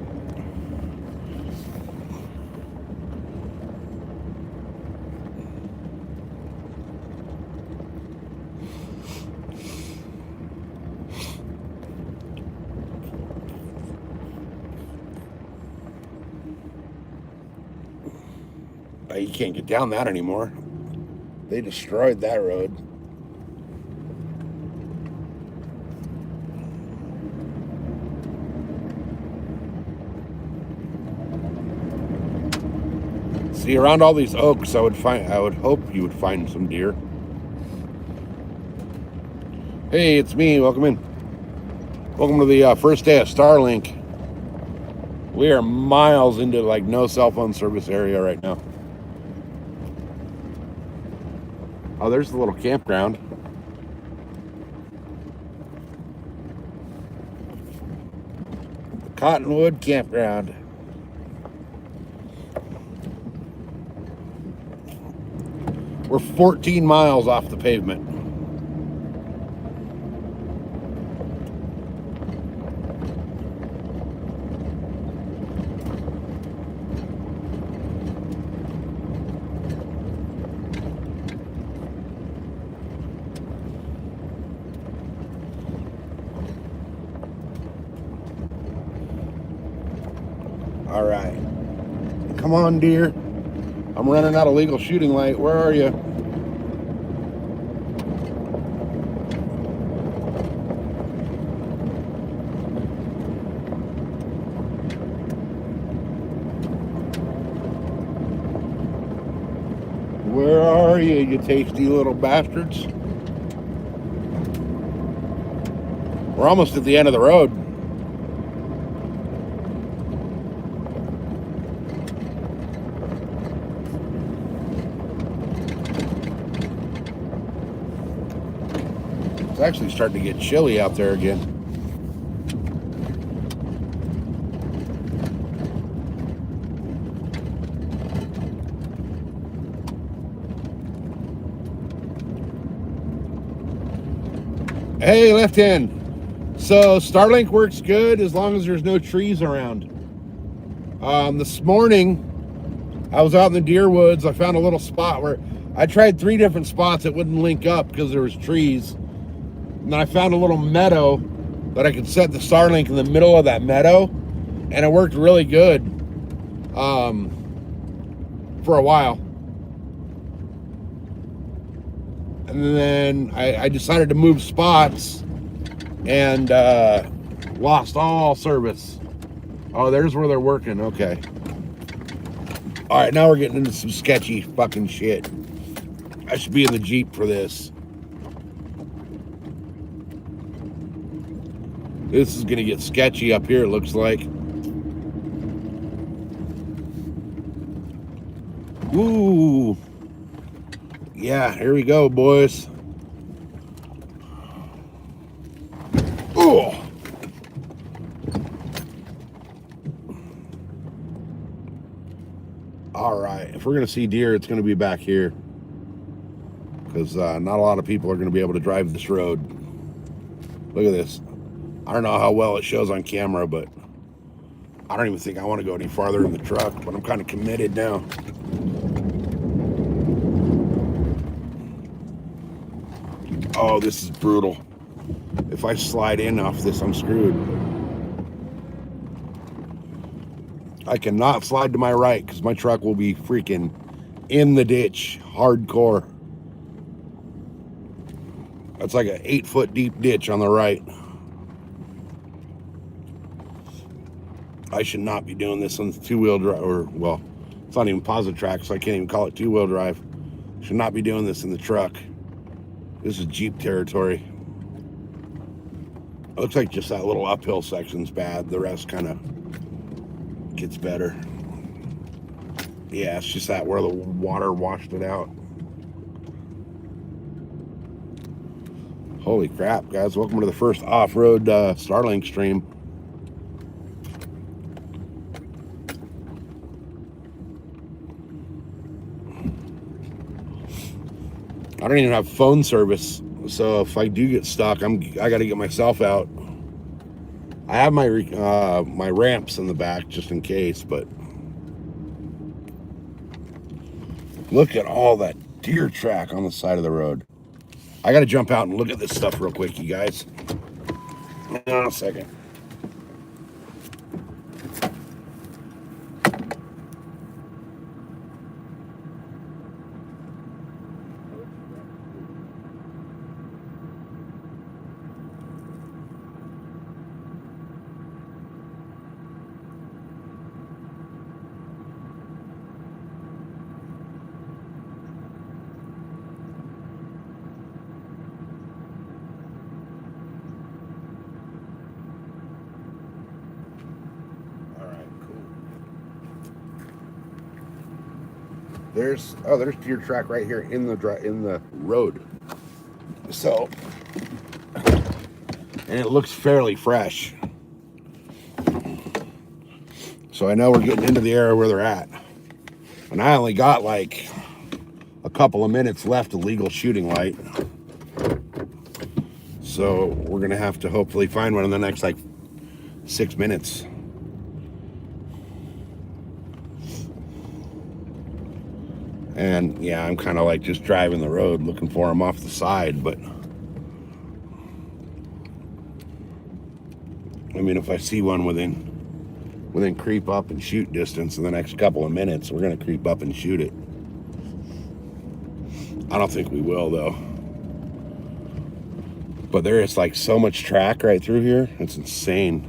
Speaker 1: You can't get down that anymore. They destroyed that road. See, around all these oaks, I would hope you would find some deer. Hey, it's me. Welcome in. Welcome to the first day of Starlink. We are miles into like no cell phone service area right now. Oh, there's the little campground. The Cottonwood Campground. We're 14 miles off the pavement. All right. Come on, deer. I'm running out of legal shooting light. Where are you? Where are you, you tasty little bastards? We're almost at the end of the road. It's actually starting to get chilly out there again. Hey, left hand. So Starlink works good as long as there's no trees around. This morning, I was out in the deer woods. I found a little spot where I tried 3 different spots that wouldn't link up because there was trees. And then I found a little meadow that I could set the Starlink in the middle of that meadow, and it worked really good for a while. And then I decided to move spots and lost all service. Oh, there's where they're working. Okay. All right, now we're getting into some sketchy fucking shit. I should be in the Jeep for this. This is gonna get sketchy up here, it looks like. Ooh. Yeah, here we go, boys. Oh. All right, if we're gonna see deer, it's gonna be back here, because not a lot of people are gonna be able to drive this road. Look at this. I don't know how well it shows on camera, but I don't even think I want to go any farther in the truck, but I'm kind of committed now. Oh, this is brutal. If I slide in off this, I'm screwed. I cannot slide to my right because my truck will be freaking in the ditch, hardcore. That's like an 8-foot deep ditch on the right. I should not be doing this on 2-wheel drive, or, well, it's not even positive track, so I can't even call it 2-wheel drive. Should not be doing this in the truck. This is Jeep territory. It looks like just that little uphill section's bad. The rest kind of gets better. Yeah, it's just that where the water washed it out. Holy crap, guys. Welcome to the first off-road Starlink stream. I don't even have phone service, so if I do get stuck, I got to get myself out. I have my my ramps in the back just in case, but look at all that deer track on the side of the road. I got to jump out and look at this stuff real quick, you guys. Hang on a second. There's deer track right here in the road. So, and it looks fairly fresh. So I know we're getting into the area where they're at. And I only got like a couple of minutes left of legal shooting light. So we're gonna have to hopefully find one in the next like 6 minutes. And yeah, I'm kind of like just driving the road looking for them off the side, but I mean, if I see one within creep up and shoot distance in the next couple of minutes, we're gonna creep up and shoot it. I don't think we will though. But there is like so much track right through here, it's insane.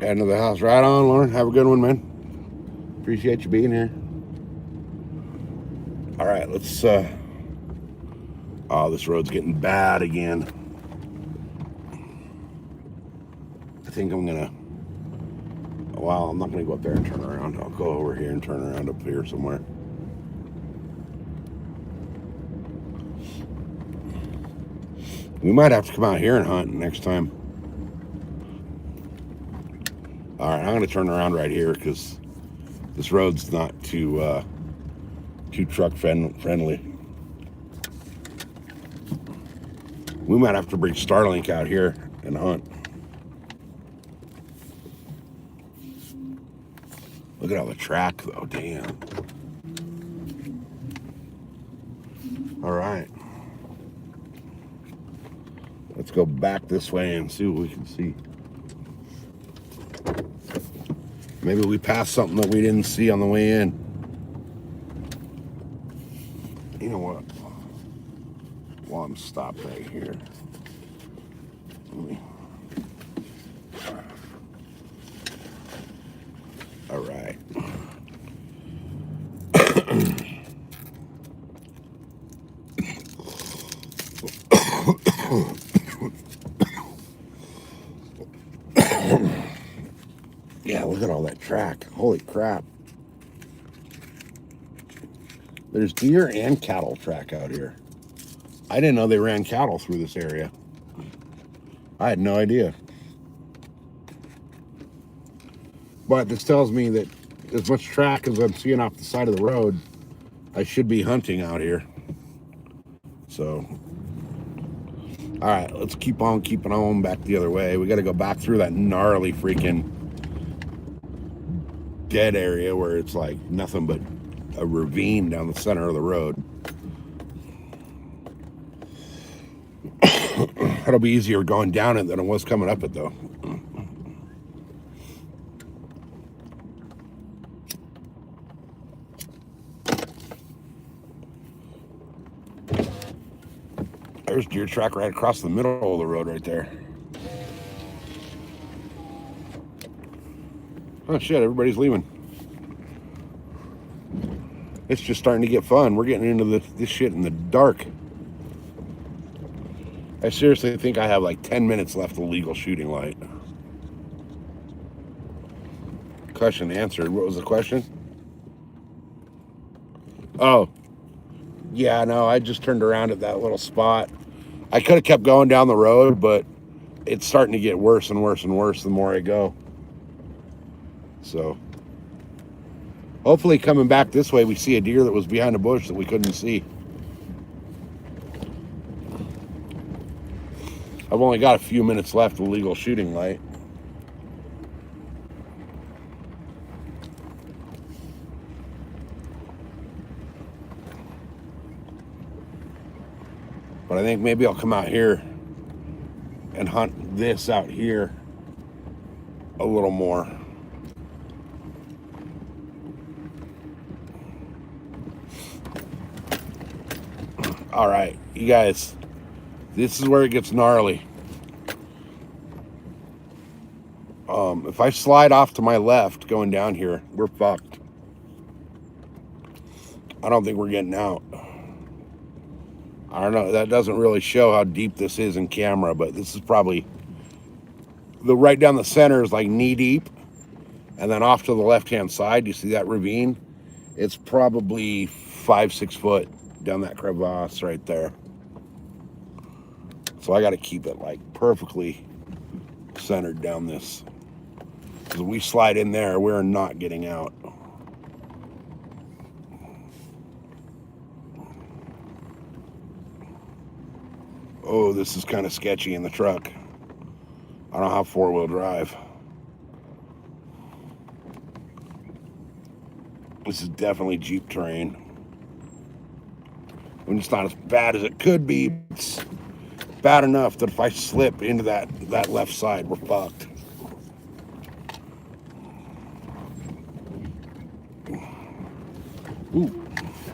Speaker 1: Heading to the house. Right on, Lauren. Have a good one, man. Appreciate you being here. All right, let's oh, this road's getting bad again. I think I'm gonna, well, I'm not gonna go up there and turn around. I'll go over here and turn around up here somewhere. We might have to come out here and hunt next time. All right, I'm gonna turn around right here because this road's not too truck friendly. We might have to bring Starlink out here and hunt. Look at all the track, though. Damn. All right. Let's go back this way and see what we can see. Maybe we passed something that we didn't see on the way in. You know what? While I'm stopped right here. All right. Yeah, look at all that track. Holy crap. There's deer and cattle track out here. I didn't know they ran cattle through this area. I had no idea. But this tells me that as much track as I'm seeing off the side of the road, I should be hunting out here. So, all right, let's keep on keeping on back the other way. We got to go back through that gnarly freaking dead area where it's like nothing but a ravine down the center of the road. It'll be easier going down it than it was coming up it, though. There's deer track right across the middle of the road right there. Oh shit, everybody's leaving. It's just starting to get fun. We're getting into this shit in the dark. I seriously think I have like 10 minutes left of legal shooting light. Question answered. What was the question? Oh. Yeah, no, I just turned around at that little spot. I could have kept going down the road, but it's starting to get worse and worse and worse the more I go. So, hopefully coming back this way, we see a deer that was behind a bush that we couldn't see. I've only got a few minutes left of legal shooting light. But I think maybe I'll come out here and hunt this out here a little more. All right, you guys, this is where it gets gnarly. If I slide off to my left going down here, we're fucked. I don't think we're getting out. I don't know. That doesn't really show how deep this is in camera, but this is probably right down the center is like knee deep. And then off to the left-hand side, you see that ravine? It's probably 5-6 foot down that crevasse right there. So I got to keep it like perfectly centered down this. Because if we slide in there, we're not getting out. Oh, this is kind of sketchy in the truck. I don't have four-wheel drive. This is definitely Jeep terrain. I mean, it's not as bad as it could be. It's bad enough that if I slip into that left side, we're fucked. Ooh,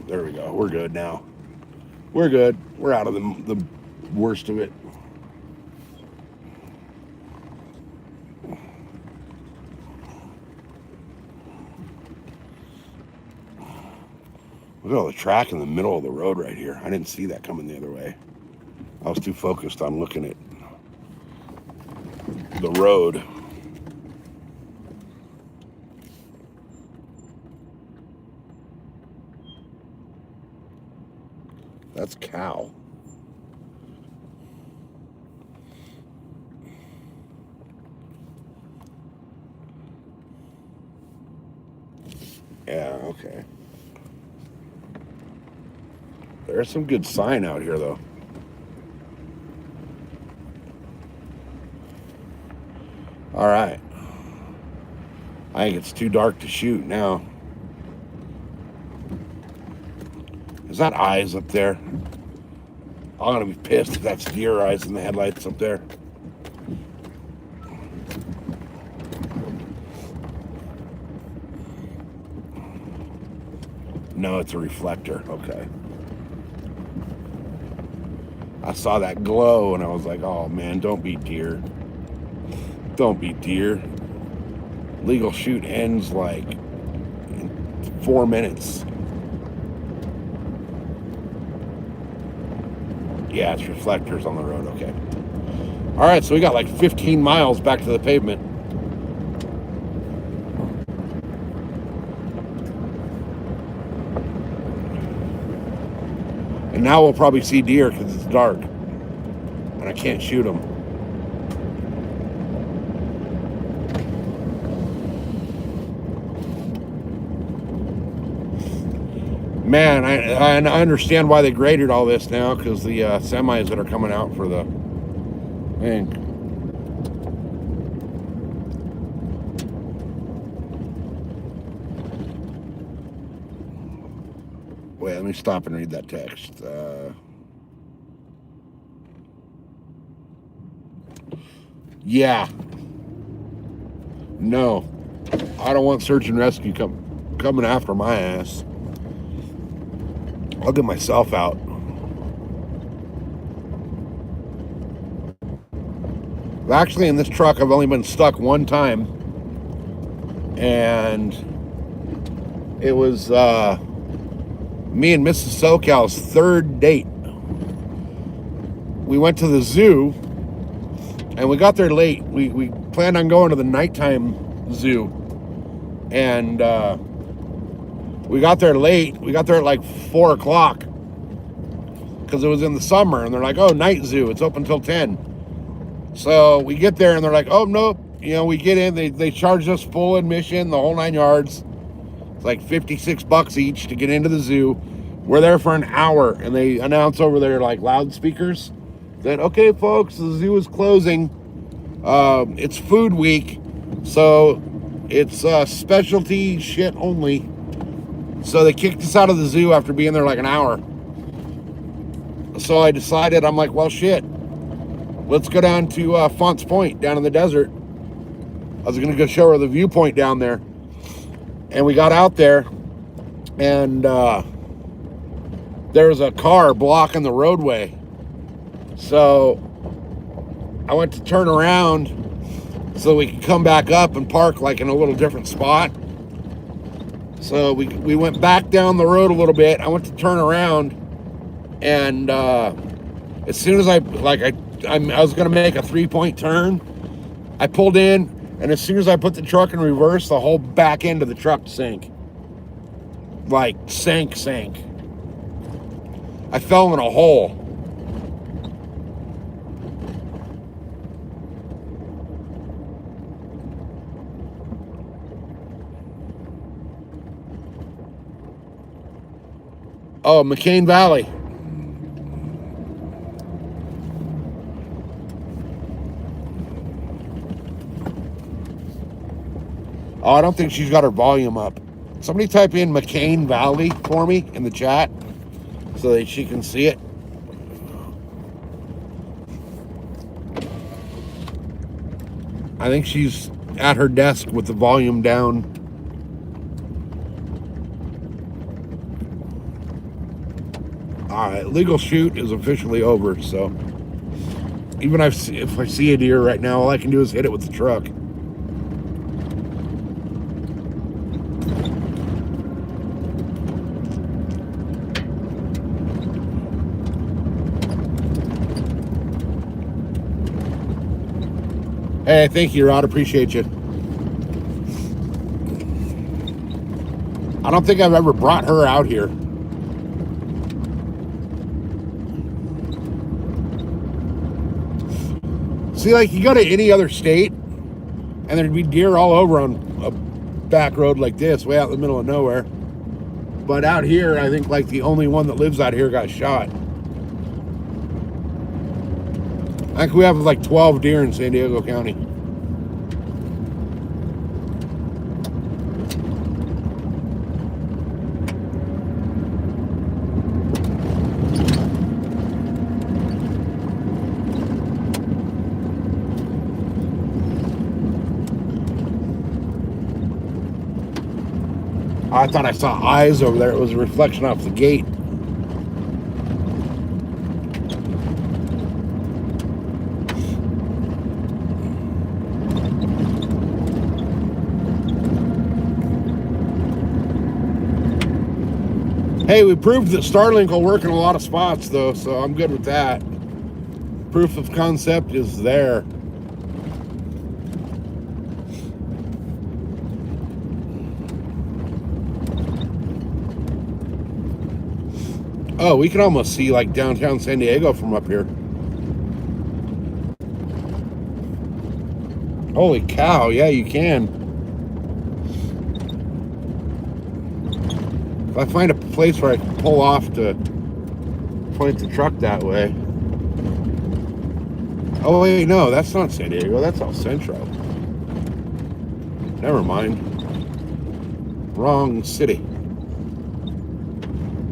Speaker 1: there we go. We're good now. We're good. We're out of the worst of it. Look at all the track in the middle of the road right here. I didn't see that coming the other way. I was too focused on looking at the road. That's cow. Yeah, okay. There's some good sign out here, though. All right. I think it's too dark to shoot now. Is that eyes up there? I'm gonna be pissed if that's deer eyes in the headlights up there. No, it's a reflector. Okay. I saw that glow and I was like, oh man, don't be deer. Don't be deer. Legal shoot ends like in 4 minutes. Yeah, it's reflectors on the road. Okay. All right, so we got like 15 miles back to the pavement. And now we'll probably see deer because it's dark and I can't shoot them. Man, I understand why they graded all this now, because the semis that are coming out for the thing. Wait, let me stop and read that text. Yeah. No. I don't want search and rescue coming after my ass. I'll get myself out. Actually, in this truck, I've only been stuck one time. And it was me and Mrs. SoCal's third date. We went to the zoo, and we got there late. We planned on going to the nighttime zoo. And we got there late. We got there at like 4 o'clock because it was in the summer. And they're like, oh, night zoo. It's open till 10. So we get there and they're like, oh, nope. You know, we get in. They charged us full admission, the whole 9 yards. It's like $56 each to get into the zoo. We're there for an hour. And they announce over there like loudspeakers that, okay, folks, the zoo is closing. It's food week. So it's specialty shit only. So they kicked us out of the zoo after being there like an hour. So I decided, I'm like, well, shit. Let's go down to Fonts Point down in the desert. I was going to go show her the viewpoint down there. And we got out there and there was a car blocking the roadway. So I went to turn around so we could come back up and park like in a little different spot. So we went back down the road a little bit. I went to turn around, and as soon as I was going to make a 3-point turn, I pulled in, and as soon as I put the truck in reverse, the whole back end of the truck sank. Like, sank. I fell in a hole. Oh, McCain Valley. Oh, I don't think she's got her volume up. Somebody type in McCain Valley for me in the chat so that she can see it. I think she's at her desk with the volume down. All right, legal shoot is officially over, so even if I see a deer right now, all I can do is hit it with the truck. Hey, thank you, Rod. Appreciate you. I don't think I've ever brought her out here. See, like, you go to any other state, and there'd be deer all over on a back road like this, way out in the middle of nowhere. But out here, I think, like, the only one that lives out here got shot. I think we have, like, 12 deer in San Diego County. I thought I saw eyes over there. It was a reflection off the gate. Hey, we proved that Starlink will work in a lot of spots, though, so I'm good with that. Proof of concept is there. Oh, we can almost see like downtown San Diego from up here. Holy cow, yeah, you can. If I find a place where I can pull off to point the truck that way. Oh, wait, no, that's not San Diego. That's El Centro. Never mind. Wrong city.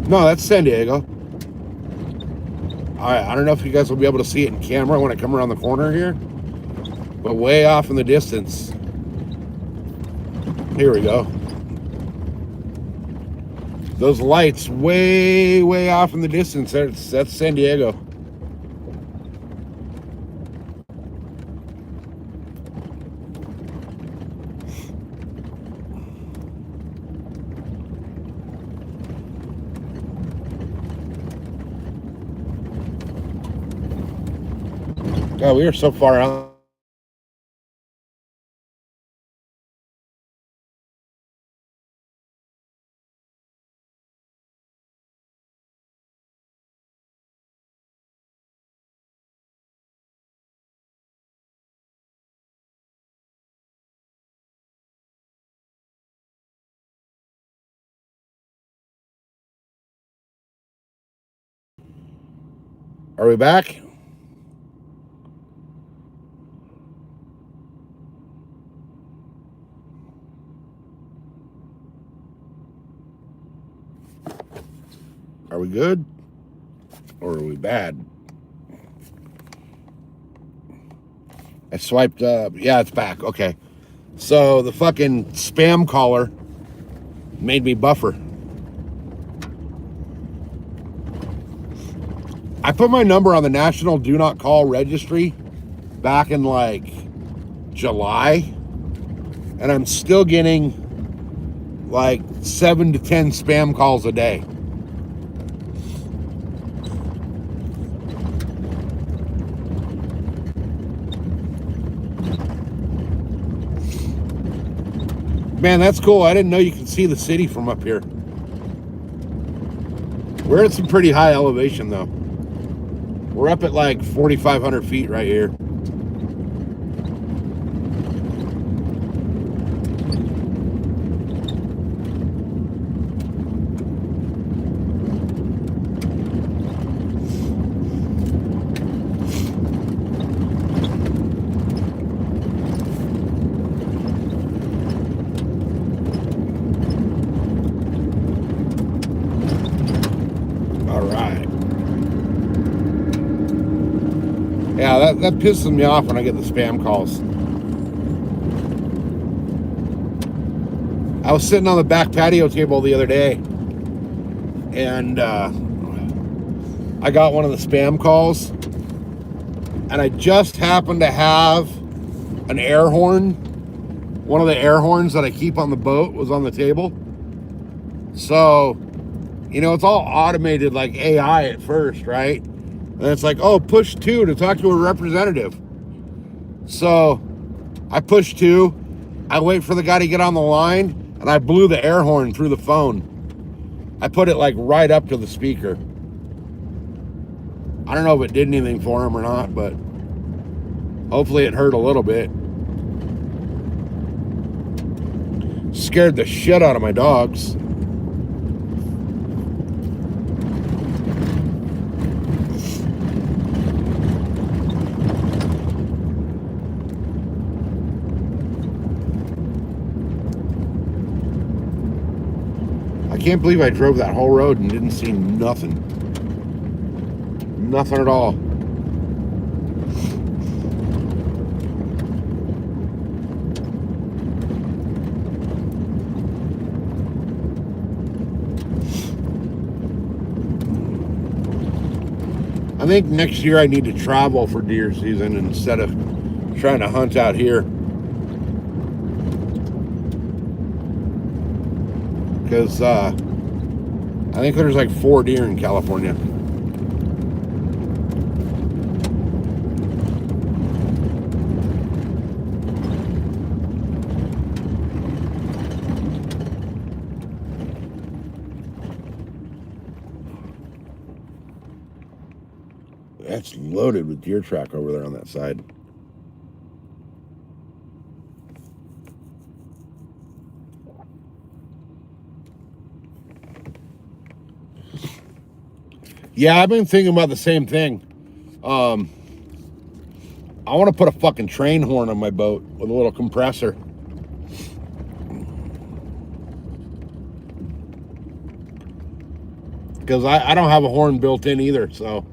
Speaker 1: No, that's San Diego. I don't know if you guys will be able to see it in camera when I come around the corner here, but way off in the distance. Here we go. Those lights way, way off in the distance. That's San Diego. God, we are so far out. Are we back? Are we good? Or are we bad? I swiped up. Yeah, it's back. Okay. So the fucking spam caller made me buffer. I put my number on the National Do Not Call registry back in like July, and I'm still getting like 7 to 10 spam calls a day. Man, that's cool. I didn't know you could see the city from up here. We're at some pretty high elevation, though. We're up at like 4,500 feet right here. Yeah, that pisses me off when I get the spam calls. I was sitting on the back patio table the other day, and I got one of the spam calls, and I just happened to have an air horn. One of the air horns that I keep on the boat was on the table. So, you know, it's all automated like AI at first, right? And it's like, oh, push 2 to talk to a representative. So I push 2. I wait for the guy to get on the line, and I blew the air horn through the phone. I put it like right up to the speaker. I don't know if it did anything for him or not, but hopefully it hurt a little bit. Scared the shit out of my dogs. I can't believe I drove that whole road and didn't see nothing. Nothing at all. I think next year I need to travel for deer season instead of trying to hunt out here. Because I think there's like 4 deer in California. That's loaded with deer track over there on that side. Yeah, I've been thinking about the same thing. I want to put a fucking train horn on my boat with a little compressor. Because I don't have a horn built in either, so.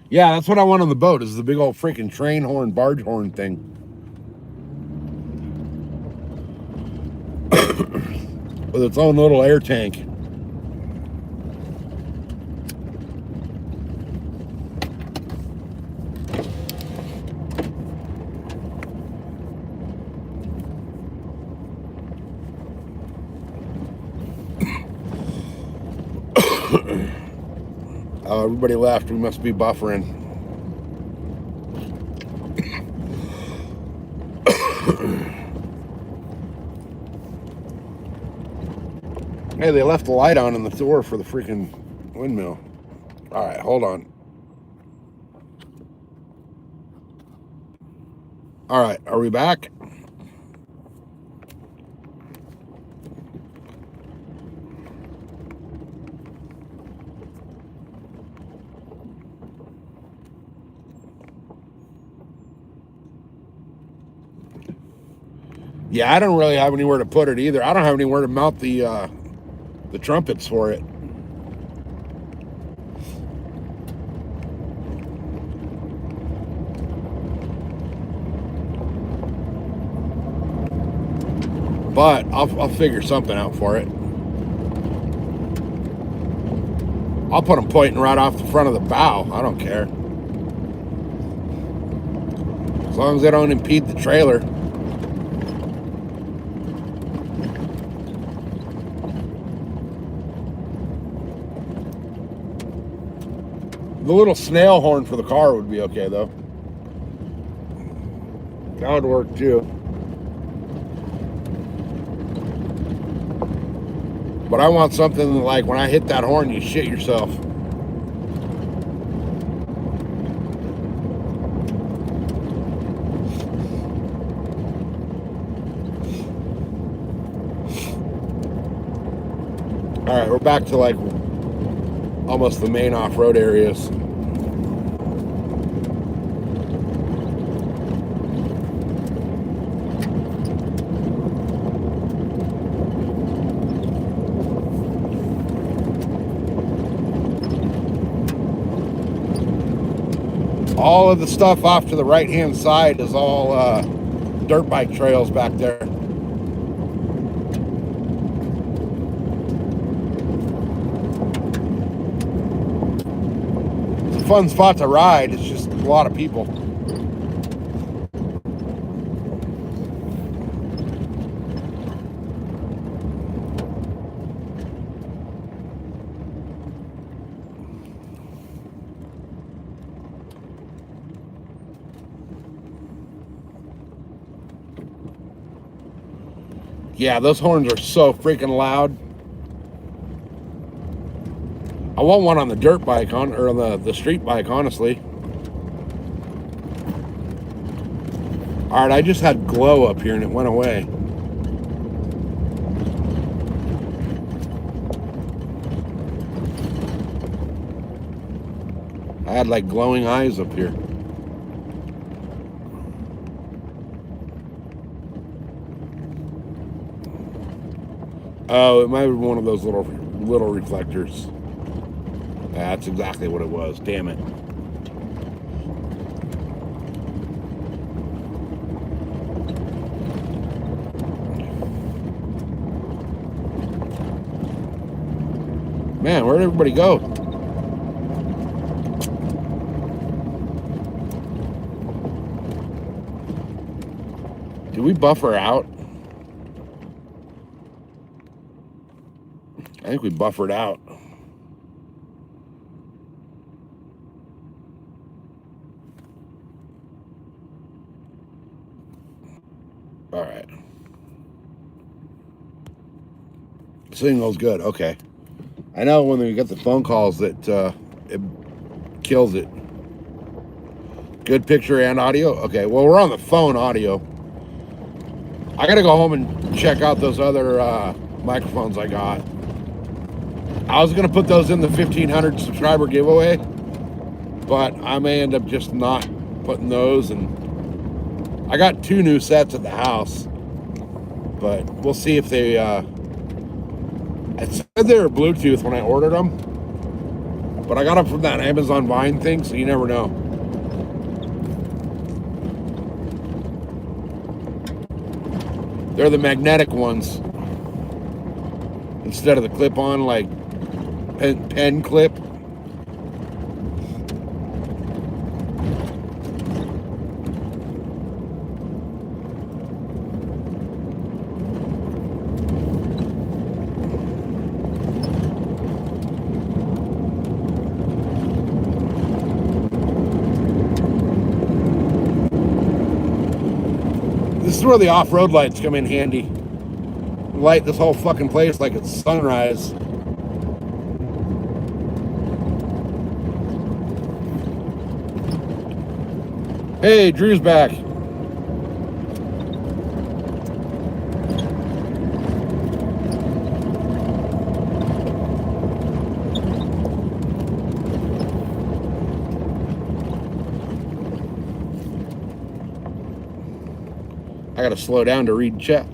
Speaker 1: Yeah, that's what I want on the boat, is the big old freaking train horn, barge horn thing. With its own little air tank. Everybody left. We must be buffering. Hey, they left the light on in the door for the freaking windmill. All right, hold on. All right, are we back? Yeah, I don't really have anywhere to put it either. I don't have anywhere to mount the trumpets for it. But I'll figure something out for it. I'll put them pointing right off the front of the bow. I don't care. As long as they don't impede the trailer. The little snail horn for the car would be okay, though. That would work, too. But I want something like when I hit that horn, you shit yourself. All right, we're back to like almost the main off-road areas. All of the stuff off to the right-hand side is all dirt bike trails back there. It's a fun spot to ride. It's just a lot of people. Yeah, those horns are so freaking loud. I want one on the dirt bike or on the street bike, honestly. All right, I just had glow up here and it went away. I had like glowing eyes up here. Oh, it might have been one of those little reflectors. That's exactly what it was. Damn it. Man, where'd everybody go? Did we buffer out? I think we buffered out. All right. Signal's good. Okay. I know when we get the phone calls that it kills it. Good picture and audio? Okay, well, we're on the phone audio. I gotta go home and check out those other microphones I got. I was gonna put those in the 1,500 subscriber giveaway, but I may end up just not putting those. And I got 2 new sets at the house, but we'll see if they. It said they were Bluetooth when I ordered them, but I got them from that Amazon Vine thing, so you never know. They're the magnetic ones instead of the clip-on, like pen clip. This is where the off-road lights come in handy. Light this whole fucking place like it's sunrise. Hey, Drew's back. I gotta slow down to read chat.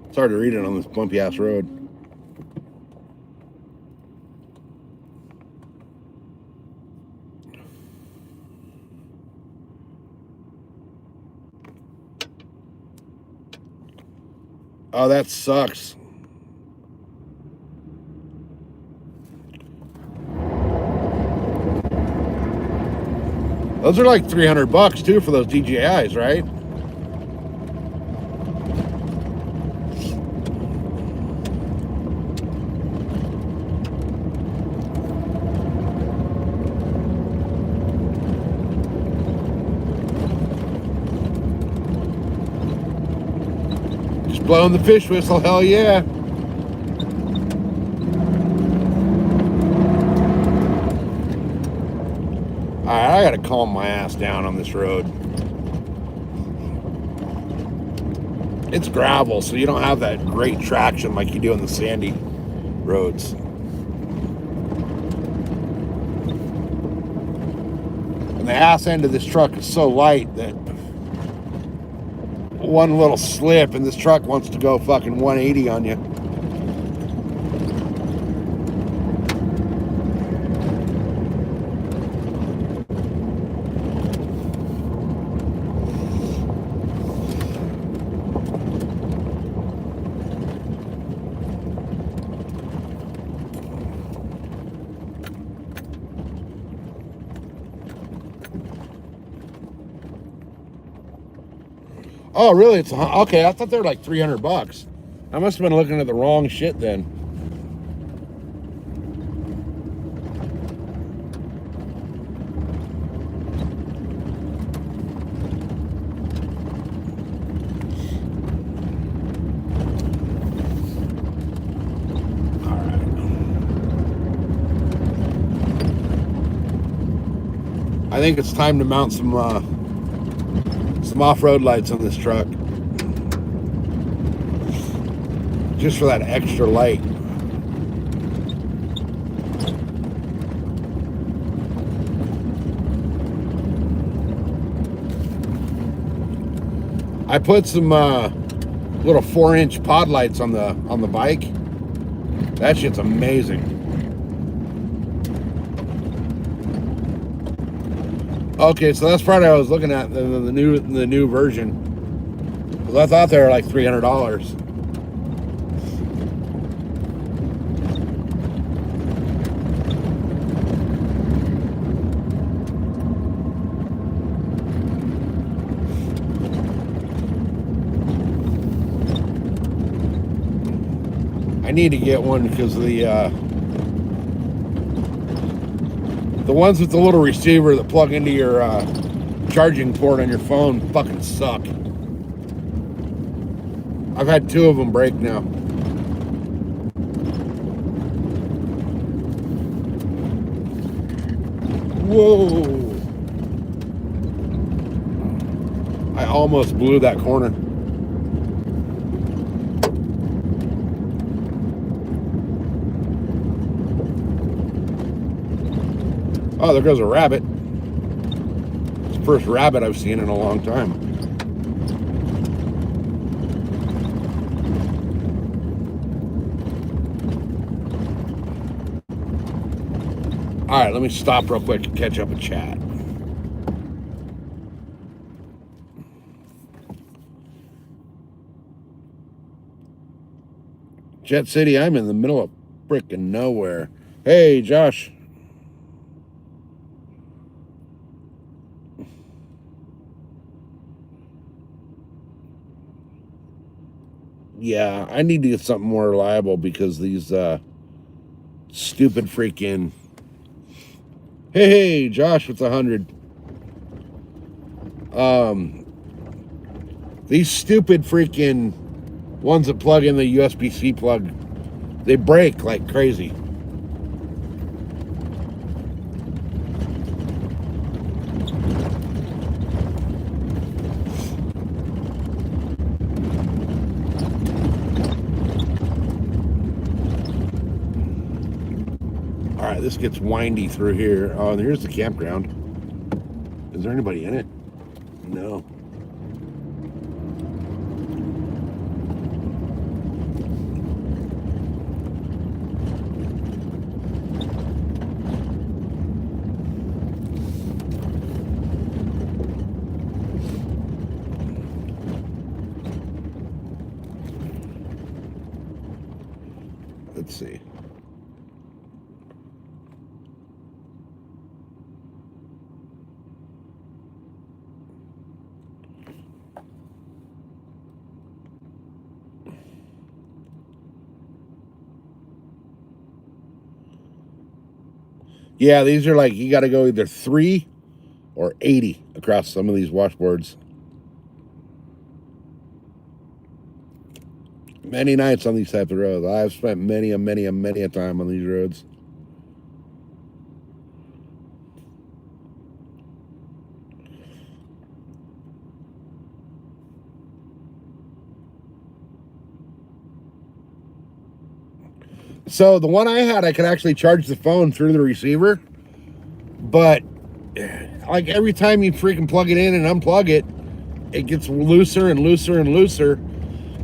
Speaker 1: It's hard to read it on this bumpy ass road. Oh, that sucks. Those are like $300 too for those DJIs, right? Just blowing the fish whistle, hell yeah. Alright, I gotta calm my ass down on this road. It's gravel, so you don't have that great traction like you do on the sandy roads. And the ass end of this truck is so light that one little slip and this truck wants to go fucking 180 on you. Oh, really? It's okay. I thought they were like $300. I must have been looking at the wrong shit then. All right. I think it's time to mount some off-road lights on this truck, just for that extra light. I put some little 4-inch pod lights on the bike. That shit's amazing. Okay, so that's probably what I was looking at, the new version. Because I thought they were like $300. I need to get one because the ones with the little receiver that plug into your charging port on your phone fucking suck. I've had 2 of them break now. Whoa! I almost blew that corner. Oh, there goes a rabbit. It's the first rabbit I've seen in a long time. All right, let me stop real quick and catch up and chat. Jet City, I'm in the middle of frickin' nowhere. Hey, Josh. Yeah, I need to get something more reliable because these stupid freaking... Hey, Josh with 100. These stupid freaking ones that plug in the USB-C plug, they break like crazy. All right, this gets windy through here. Oh, here's the campground. Is there anybody in it? No. Let's see. Yeah, these are like, you got to go either 3 or 80 across some of these washboards. Many nights on these type of roads. I've spent many a time on these roads. So the one I had, I could actually charge the phone through the receiver, but like every time you freaking plug it in and unplug it, it gets looser and looser and looser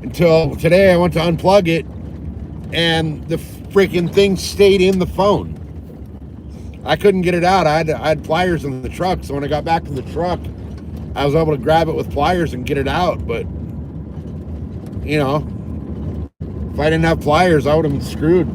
Speaker 1: until today I went to unplug it and the freaking thing stayed in the phone. I couldn't get it out. I had pliers in the truck, so when I got back to the truck, I was able to grab it with pliers and get it out, but you know, if I didn't have pliers, I would have been screwed.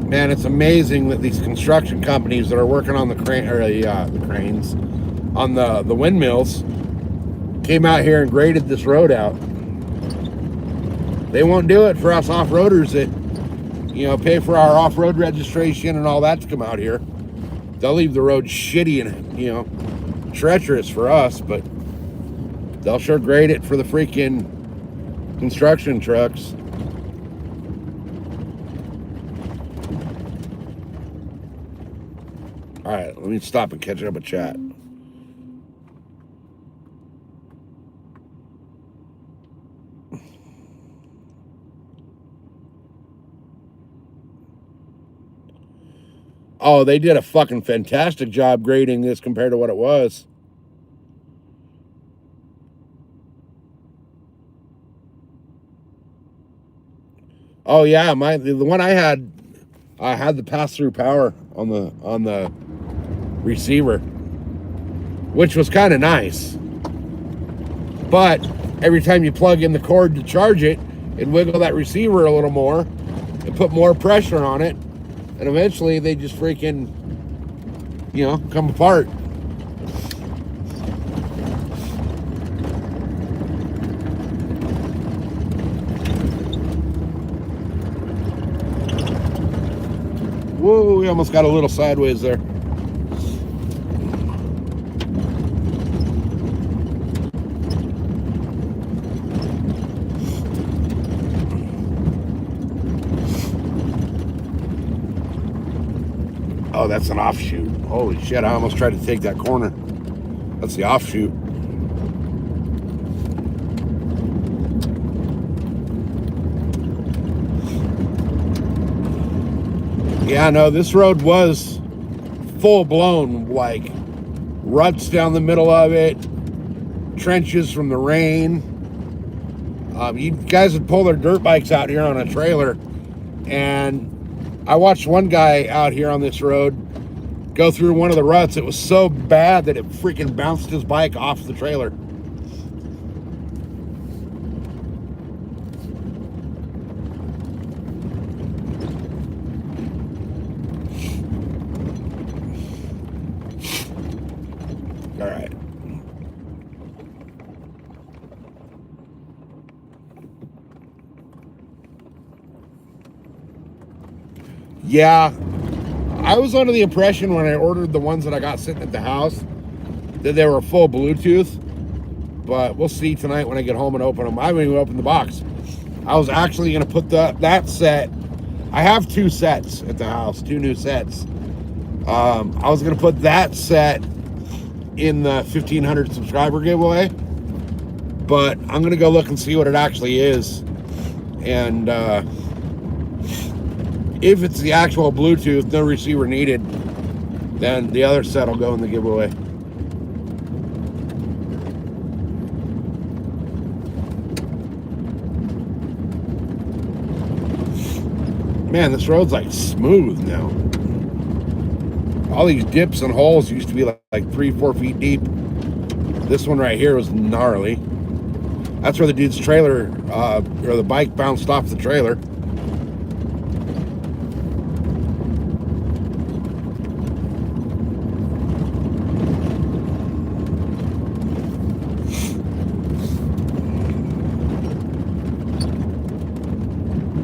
Speaker 1: Man, it's amazing that these construction companies that are working on the crane or the cranes on the windmills came out here and graded this road out. They won't do it for us off-roaders that, you know, pay for our off-road registration and all that to come out here. They'll leave the road shitty and, you know, treacherous for us, but they'll sure grade it for the freaking construction trucks. All right, let me stop and catch up a chat. Oh, they did a fucking fantastic job grading this compared to what it was. Oh yeah, the one I had the pass-through power on the receiver, which was kind of nice. But every time you plug in the cord to charge it, it'd wiggle that receiver a little more and put more pressure on it, and eventually they just freaking, come apart. Whoa, we almost got a little sideways there. Oh, that's an offshoot. Holy shit, I almost tried to take that corner. That's the offshoot. Yeah, no, this road was full blown, like ruts down the middle of it, trenches from the rain. You guys would pull their dirt bikes out here on a trailer, and I watched one guy out here on this road go through one of the ruts. It was so bad that it freaking bounced his bike off the trailer. All right. Yeah, I was under the impression when I ordered the ones that I got sitting at the house that they were full Bluetooth, but we'll see tonight when I get home and open them. I haven't even opened the box. I was actually going to put that set. I have 2 sets at the house, 2 new sets. I was going to put that set in the 1,500 subscriber giveaway, but I'm going to go look and see what it actually is. And if it's the actual Bluetooth, no receiver needed, then the other set will go in the giveaway. Man, this road's like smooth now. All these dips and holes used to be like 3-4 feet deep. This one right here was gnarly. That's where the dude's trailer, or the bike bounced off the trailer.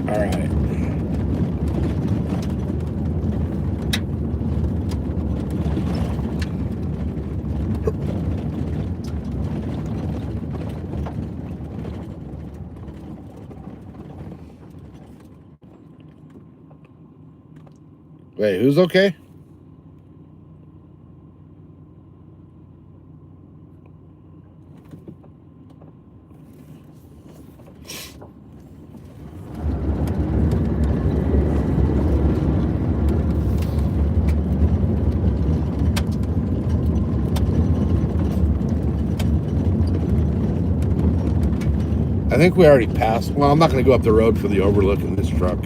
Speaker 1: All right. Wait, who's okay? I think we already passed. Well, I'm not going to go up the road for the overlook in this truck.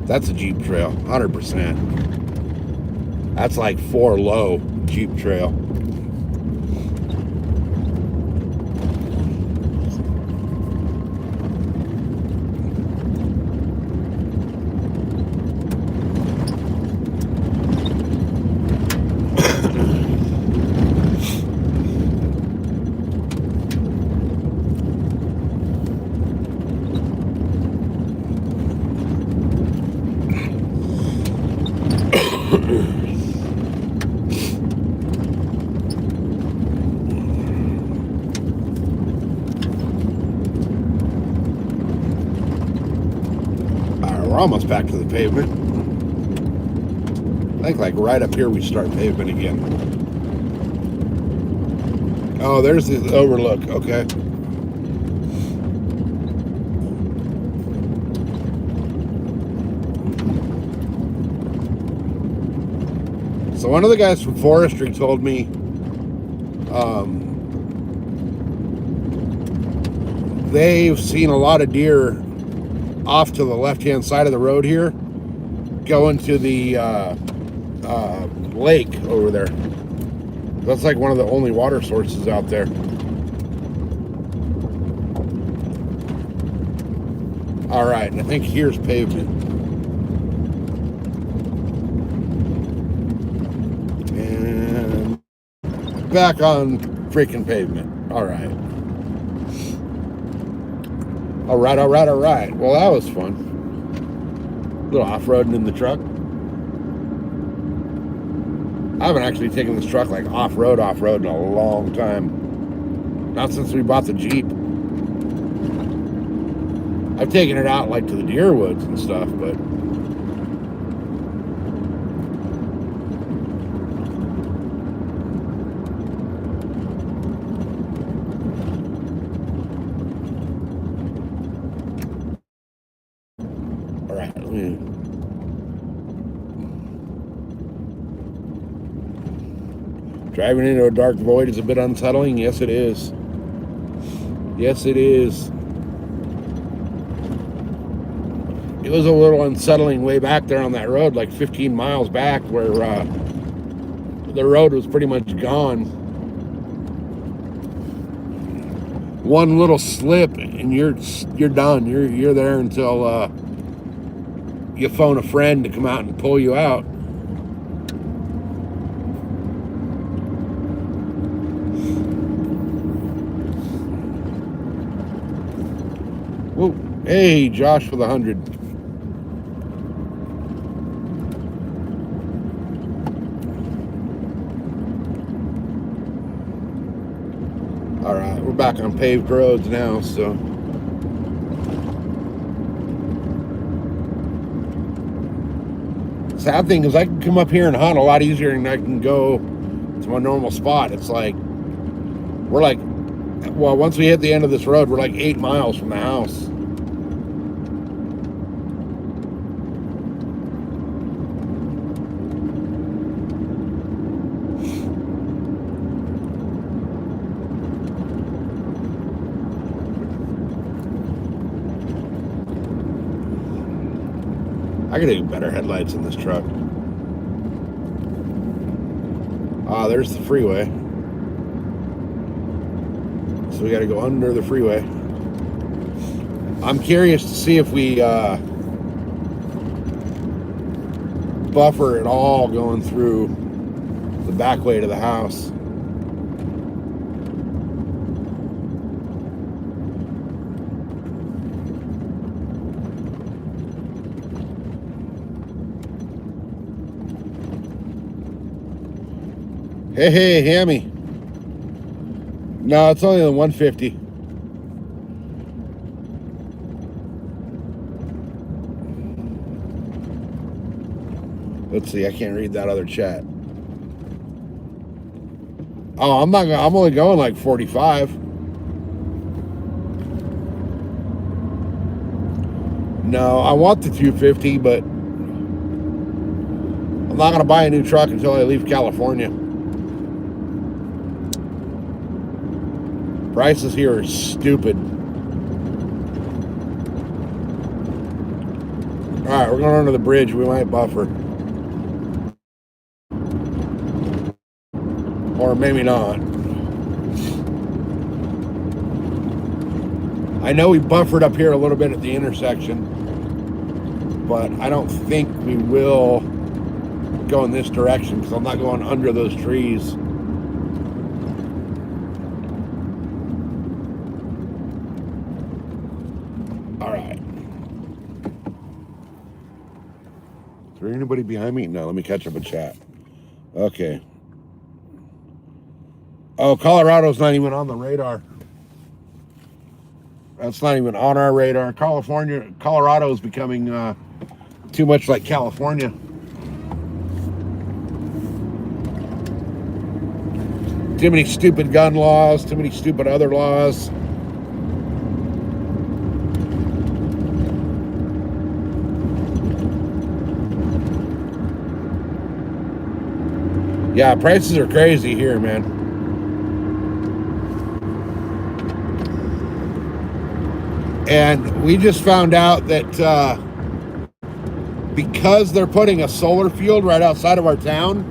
Speaker 1: That's a Jeep trail, 100%. That's like 4 low Jeep trail. We're almost back to the pavement. I think like right up here we start pavement again. Oh, there's the overlook. Okay. So one of the guys from forestry told me they've seen a lot of deer off to the left-hand side of the road here, going to the lake over there. That's like one of the only water sources out there. All right, I think here's pavement. And back on freaking pavement. All right. All right, all right, all right. Well, that was fun. A little off-roading in the truck. I haven't actually taken this truck like off-road in a long time. Not since we bought the Jeep. I've taken it out like to the deer woods and stuff, but all right, let me driving into a dark void is a bit unsettling. Yes, it is. Yes, it is. It was a little unsettling way back there on that road, like 15 miles back, where the road was pretty much gone. One little slip and you're done. You're there until you phone a friend to come out and pull you out. Whoa. Hey, Josh for the 100. All right, we're back on paved roads now, so. Sad thing is I can come up here and hunt a lot easier than I can go to my normal spot. It's like, we're like, well, once we hit the end of this road, we're like 8 miles from the house. I gotta get better headlights in this truck. Ah, there's the freeway. So we gotta go under the freeway. I'm curious to see if we buffer at all going through the back way to the house. Hey, Hammy. No, it's only the 150. Let's see, I can't read that other chat. Oh, I'm only going like 45. No, I want the 250, but I'm not gonna buy a new truck until I leave California. Prices here are stupid. All right, we're going under the bridge. We might buffer. Or maybe not. I know we buffered up here a little bit at the intersection, but I don't think we will go in this direction because I'm not going under those trees. Is there anybody behind me? No, let me catch up and chat. Okay. Oh, Colorado's not even on the radar. That's not even on our radar. Colorado is becoming too much like California. Too many stupid gun laws, too many stupid other laws. Yeah, prices are crazy here, man. And we just found out that because they're putting a solar field right outside of our town,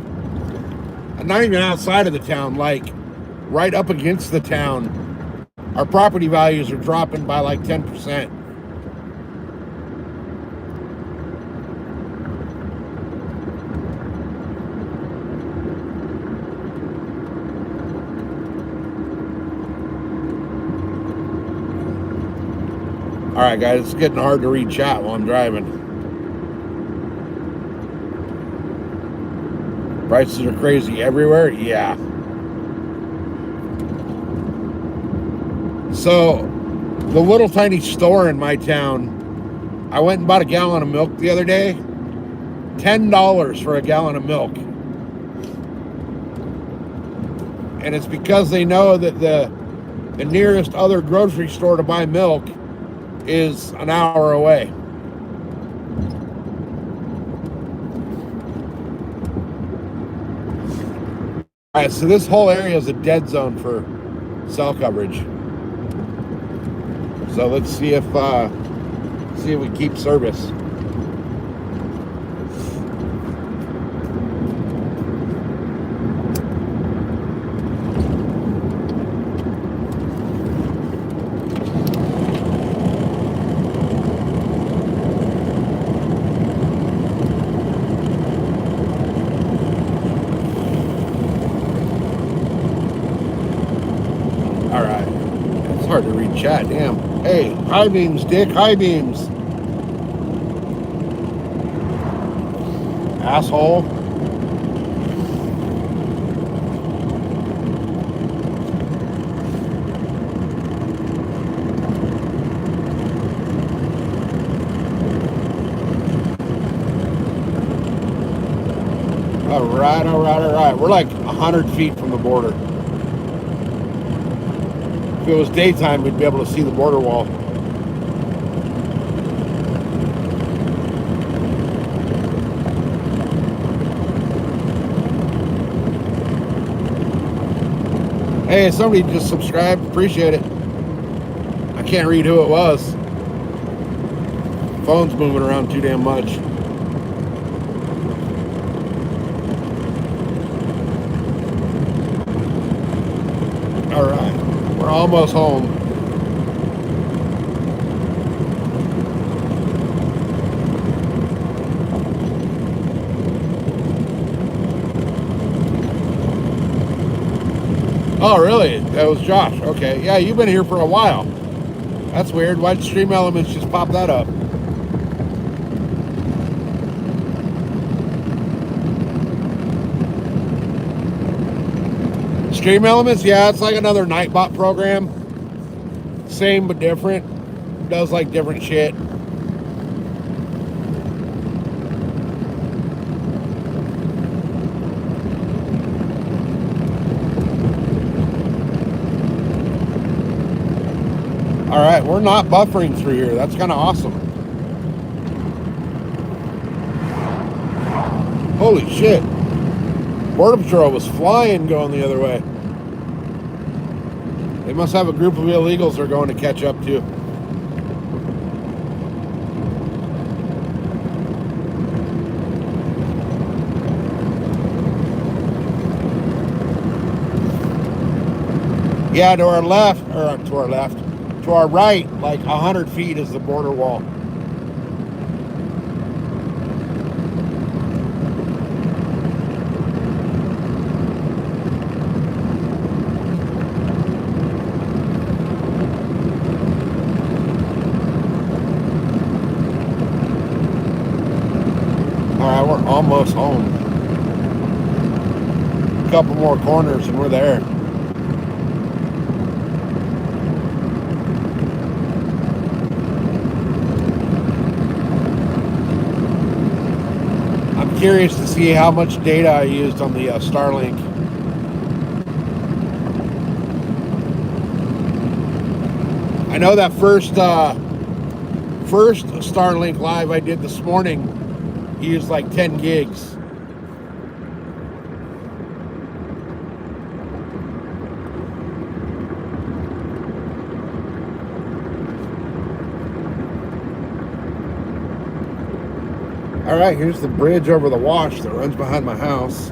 Speaker 1: not even outside of the town, like right up against the town, our property values are dropping by like 10%. All right, guys, it's getting hard to read chat while I'm driving. Prices are crazy everywhere. Yeah. So, the little tiny store in my town, I went and bought a gallon of milk the other day. $10 for a gallon of milk. And it's because they know that the nearest other grocery store to buy milk is an hour away. All right, so this whole area is a dead zone for cell coverage. So let's see if we keep service. All right, it's hard to read chat. Damn. Hey, high beams, Dick. High beams. Asshole. All right, all right, all right. We're like 100 feet from the border. If it was daytime, we'd be able to see the border wall. Hey, somebody just subscribed. Appreciate it. I can't read who it was. Phone's moving around too damn much. All right, we're almost home. Oh, really? That was Josh. Okay. Yeah, you've been here for a while. That's weird. Why'd Stream Elements just pop that up? Stream Elements? Yeah, it's like another Nightbot program. Same but different. Does like different shit. All right, we're not buffering through here. That's kind of awesome. Holy shit. Border Patrol was flying going the other way. They must have a group of illegals they're going to catch up to. Yeah, to our left, or to our left, to our right, like 100 feet is the border wall. All right, we're almost home. A couple more corners and we're there. Curious to see how much data I used on the Starlink. I know that first Starlink live I did this morning used like 10 gigs. All right, here's the bridge over the wash that runs behind my house.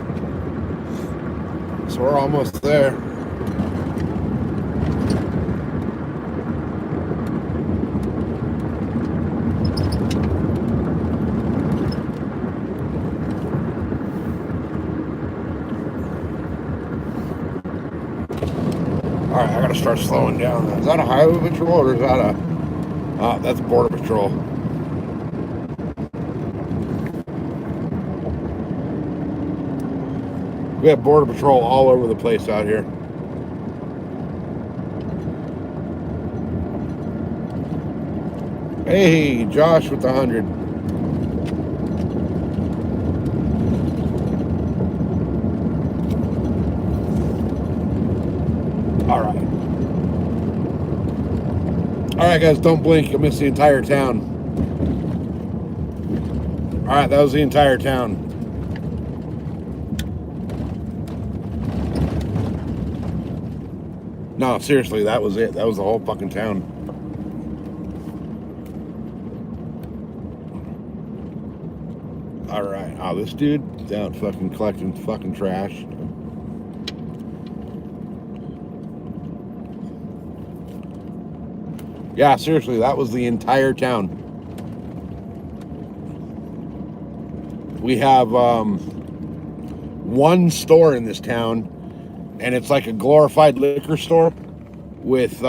Speaker 1: So we're almost there. All right, I gotta start slowing down. Is that a highway patrol or is that a? That's border patrol. We have border patrol all over the place out here. Hey, Josh with the 100. All right. All right, guys, don't blink. You'll miss the entire town. All right, that was the entire town. No, seriously, that was it. That was the whole fucking town. All right. Oh, this dude down fucking collecting fucking trash. Yeah, seriously, that was the entire town. We have one store in this town, and it's like a glorified liquor store with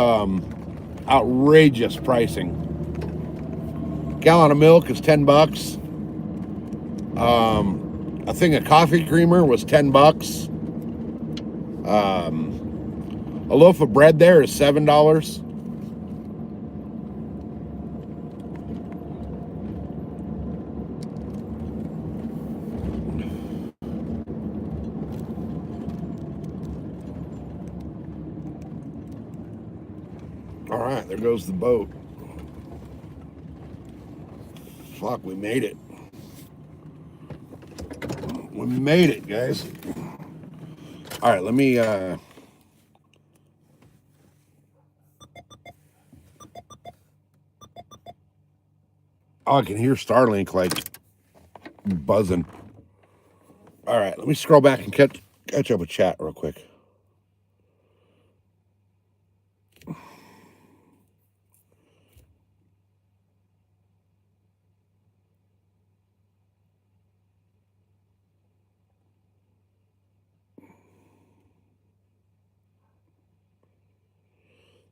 Speaker 1: outrageous pricing. Gallon of milk is $10. A thing of coffee creamer was $10. A loaf of bread there is $7. All right, there goes the boat. Fuck, we made it. We made it, guys. All right, let me oh, I can hear Starlink like buzzing. All right, let me scroll back and catch up with chat real quick.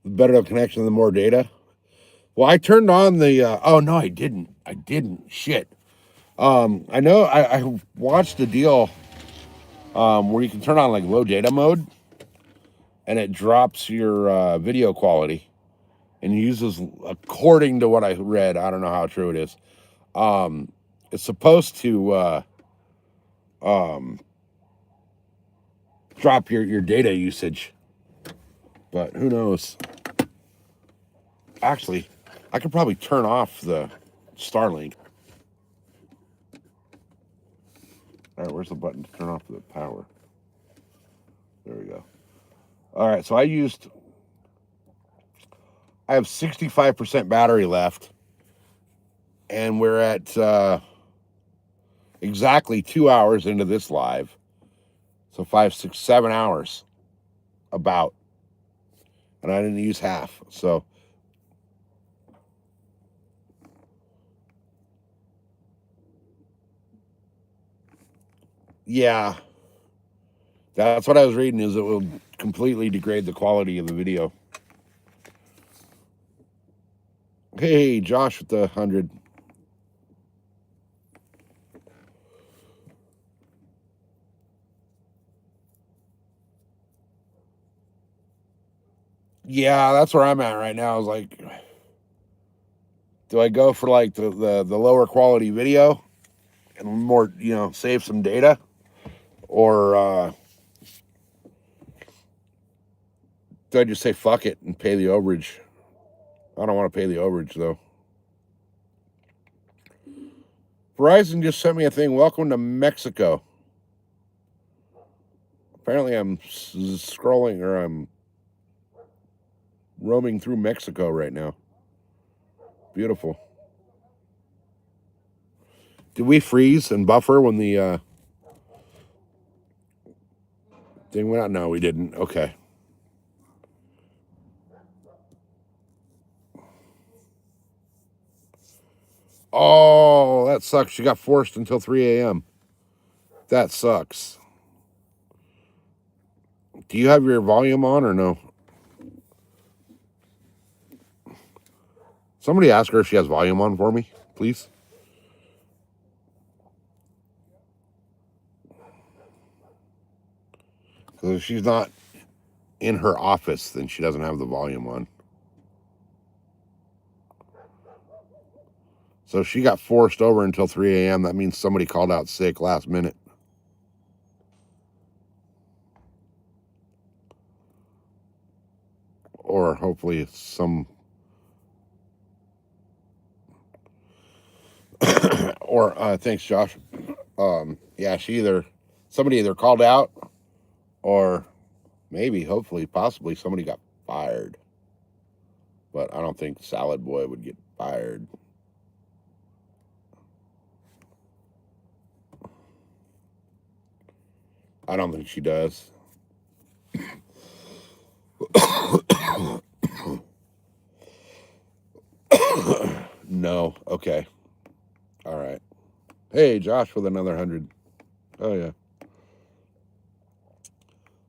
Speaker 1: The better the connection, the more data. Well, I turned on the. Oh no, I didn't. I didn't. Shit. I know. I watched a deal where you can turn on like low data mode, and it drops your video quality, and uses, according to what I read. I don't know how true it is. It's supposed to drop your data usage, but who knows? Actually, I could probably turn off the Starlink. All right, where's the button to turn off the power? There we go. All right, so I have 65% battery left, and we're at exactly 2 hours into this live. So 5, 6, 7 hours about, and I didn't use half. So yeah, that's what I was reading, is it will completely degrade the quality of the video. Hey, Josh with the 100. Yeah, that's where I'm at right now. I was like, do I go for like the lower quality video and more, save some data, or do I just say fuck it and pay the overage? I don't want to pay the overage though. Verizon just sent me a thing. Welcome to Mexico. Apparently, I'm scrolling, or I'm roaming through Mexico right now. Beautiful. Did we freeze and buffer when the thing went out? No, we didn't. Okay. Oh, that sucks. She got forced until 3 a.m. That sucks. Do you have your volume on or no? Somebody ask her if she has volume on for me, please. Because if she's not in her office, then she doesn't have the volume on. So she got forced over until 3 a.m. That means somebody called out sick last minute. Or hopefully some... thanks, Josh. Yeah, somebody either called out or maybe, hopefully, possibly somebody got fired. But I don't think Salad Boy would get fired. I don't think she does. No. Okay. All right. Hey, Josh with another 100. Oh, yeah.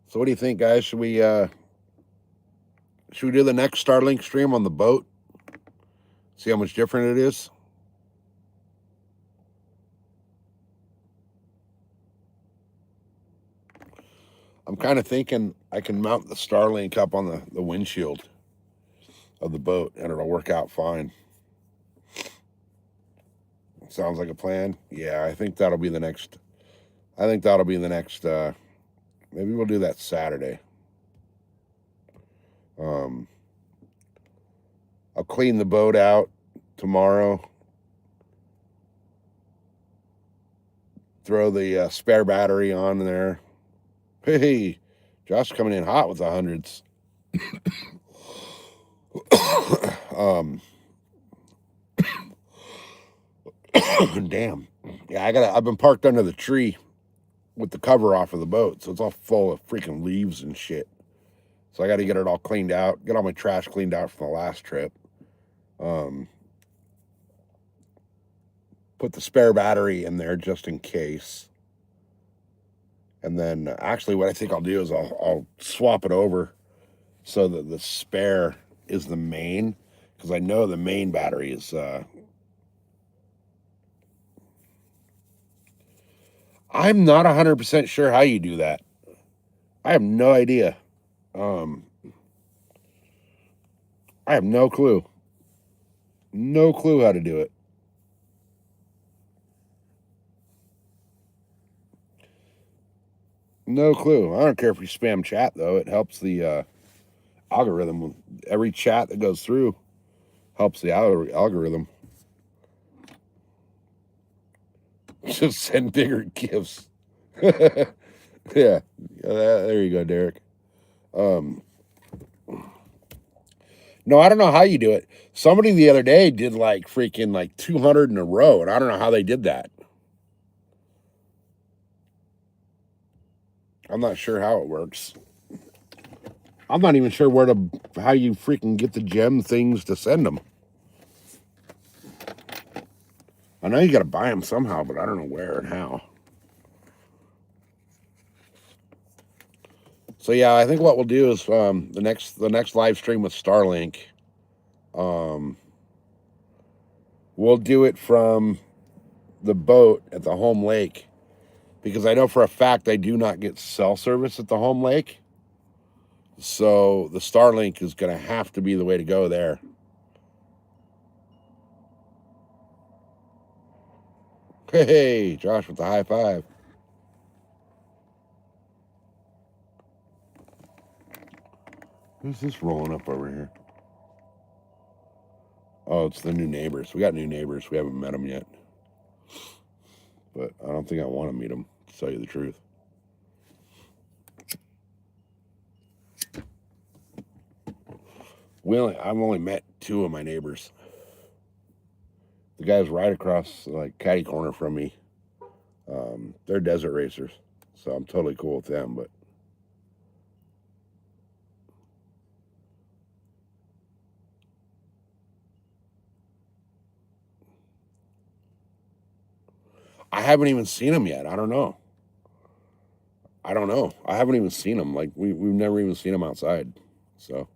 Speaker 1: So what do you think, guys? Should we do the next Starlink stream on the boat? See how much different it is? I'm kind of thinking I can mount the Starlink up on the windshield of the boat and it'll work out fine. Sounds like a plan. Yeah, I think that'll be the next. Maybe we'll do that Saturday. I'll clean the boat out tomorrow. Throw the spare battery on there. Hey, Josh coming in hot with the hundreds. Damn. Yeah, I've been parked under the tree with the cover off of the boat, so it's all full of freaking leaves and shit. So I got to get it all cleaned out, get all my trash cleaned out from the last trip. Put the spare battery in there just in case. And then actually what I think I'll do is I'll swap it over so that the spare is the main, because I know the main battery is I'm not 100% sure how you do that. I have no idea. I have no clue. No clue how to do it. No clue. I don't care if you spam chat, though. It helps the algorithm. Every chat that goes through helps the algorithm. Just send bigger gifts. Yeah. There you go, Derek. No, I don't know how you do it. Somebody the other day did like freaking like 200 in a row, and I don't know how they did that. I'm not sure how it works. I'm not even sure how you freaking get the gem things to send them. I know you got to buy them somehow, but I don't know where and how. So yeah, I think what we'll do is the next live stream with Starlink. We'll do it from the boat at the home lake, because I know for a fact I do not get cell service at the home lake. So the Starlink is going to have to be the way to go there. Hey, Josh with the high five. Who's this rolling up over here? Oh, it's the new neighbors. We got new neighbors. We haven't met them yet. But I don't think I want to meet them, to tell you the truth. I've only met two of my neighbors. The guys right across, like, catty corner from me. They're desert racers, so I'm totally cool with them. But I haven't even seen them yet. I don't know. I don't know. I haven't even seen them. Like, we've never even seen them outside. So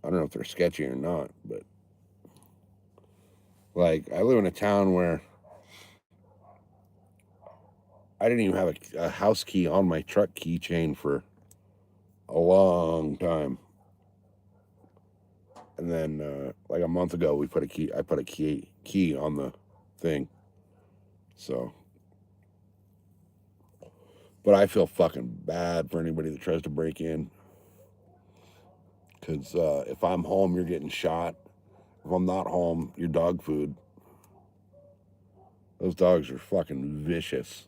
Speaker 1: I don't know if they're sketchy or not. But like, I live in a town where I didn't even have a house key on my truck keychain for a long time. And then, like a month ago, we put a key. I put a key on the thing. So, but I feel fucking bad for anybody that tries to break in. Because if I'm home, you're getting shot. If I'm not home, you're dog food. Those dogs are fucking vicious.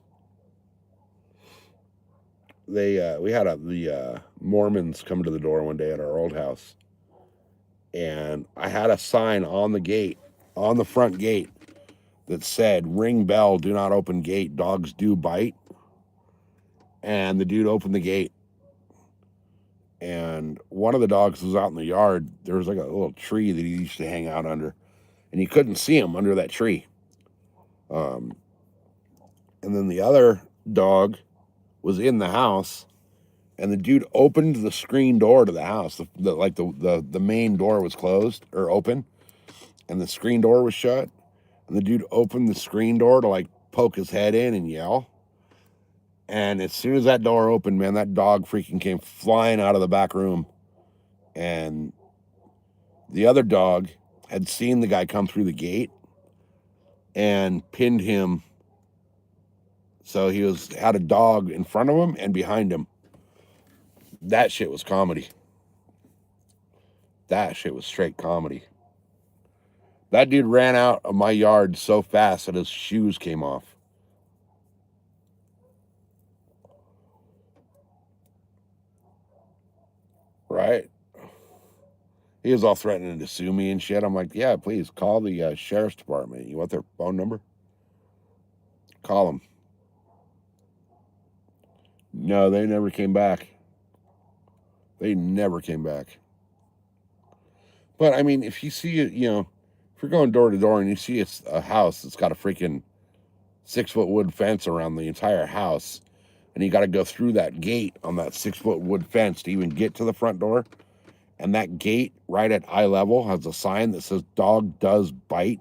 Speaker 1: We had the Mormons come to the door one day at our old house, and I had a sign on the gate, on the front gate, that said, "Ring bell, do not open gate, dogs do bite." And the dude opened the gate, and one of the dogs was out in the yard. There was like a little tree that he used to hang out under, and you couldn't see him under that tree. Um, and then the other dog was in the house, and the dude opened the screen door to the house. The main door was closed or open, and the screen door was shut. And the dude opened the screen door to, like, poke his head in and yell. And as soon as that door opened, man, that dog freaking came flying out of the back room. And the other dog had seen the guy come through the gate and pinned him. So he had a dog in front of him and behind him. That shit was comedy. That shit was straight comedy. That dude ran out of my yard so fast that his shoes came off. Right? He was all threatening to sue me and shit. I'm like, yeah, please call the sheriff's department. You want their phone number? Call them. No, they never came back. They never came back. But I mean, if you see it, if you're going door to door and you see it's a house that's got a freaking 6-foot wood fence around the entire house, and you got to go through that gate on that 6-foot wood fence to even get to the front door, and that gate right at eye level has a sign that says "Dog does bite."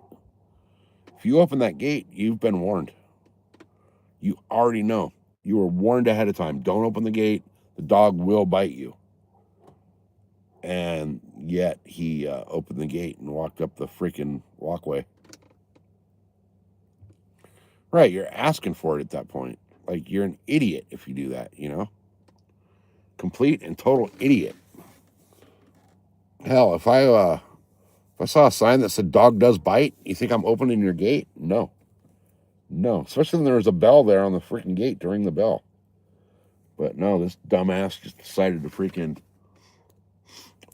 Speaker 1: If you open that gate, you've been warned. You already know. You were warned ahead of time. Don't open the gate. The dog will bite you. And yet he opened the gate and walked up the freaking walkway. Right, you're asking for it at that point. Like, you're an idiot if you do that, Complete and total idiot. Hell, if I saw a sign that said "Dog does bite," you think I'm opening your gate? No. No. Especially when there was a bell there on the freaking gate to ring the bell. But no, this dumbass just decided to freaking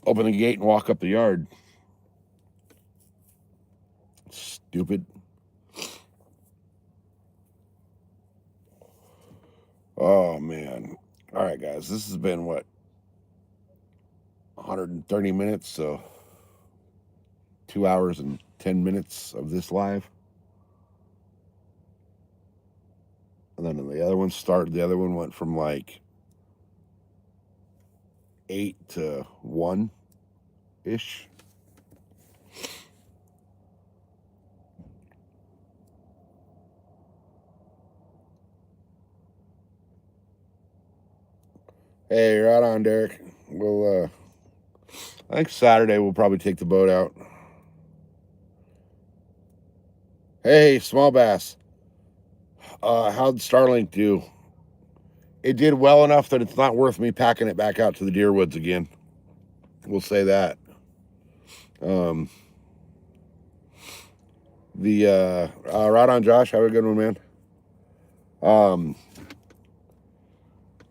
Speaker 1: open the gate and walk up the yard. Stupid. Oh, man. All right, guys. This has been, 130 minutes, so 2 hours and 10 minutes of this live. And then the other one went from like 8 to 1-ish. Hey, right on, Derek. I think Saturday we'll probably take the boat out. Hey, small bass. How'd Starlink do? It did well enough that it's not worth me packing it back out to the deer woods again. We'll say that. Right on, Josh. Have a good one, man.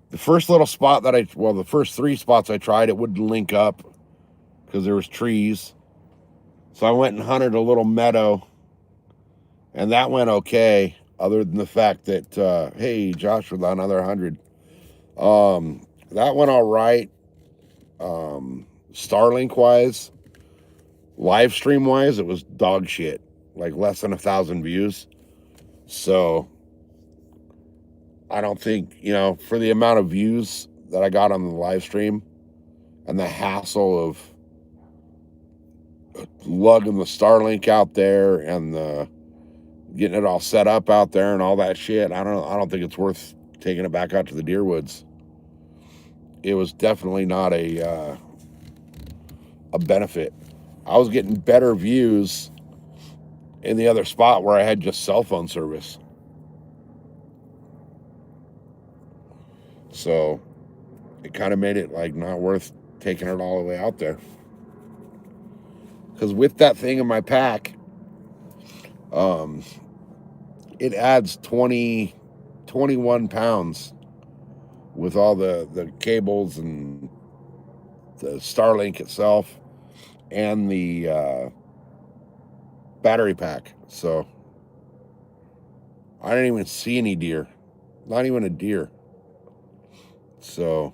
Speaker 1: The first little spot the first 3 spots I tried, it wouldn't link up because there was trees. So I went and hunted a little meadow And that went okay, other than the fact that, hey, Josh, with another 100. That went all right. Starlink wise, live stream wise, it was dog shit, like less than 1,000 views. So I don't think, for the amount of views that I got on the live stream and the hassle of lugging the Starlink out there and the getting it all set up out there and all that shit, I don't think it's worth taking it back out to the deer woods. It was definitely not a benefit. I was getting better views in the other spot where I had just cell phone service. So it kind of made it like not worth taking it all the way out there. Because with that thing in my pack, um, it adds 21 pounds with all the cables and the Starlink itself and the battery pack. So I didn't even see any deer, not even a deer. So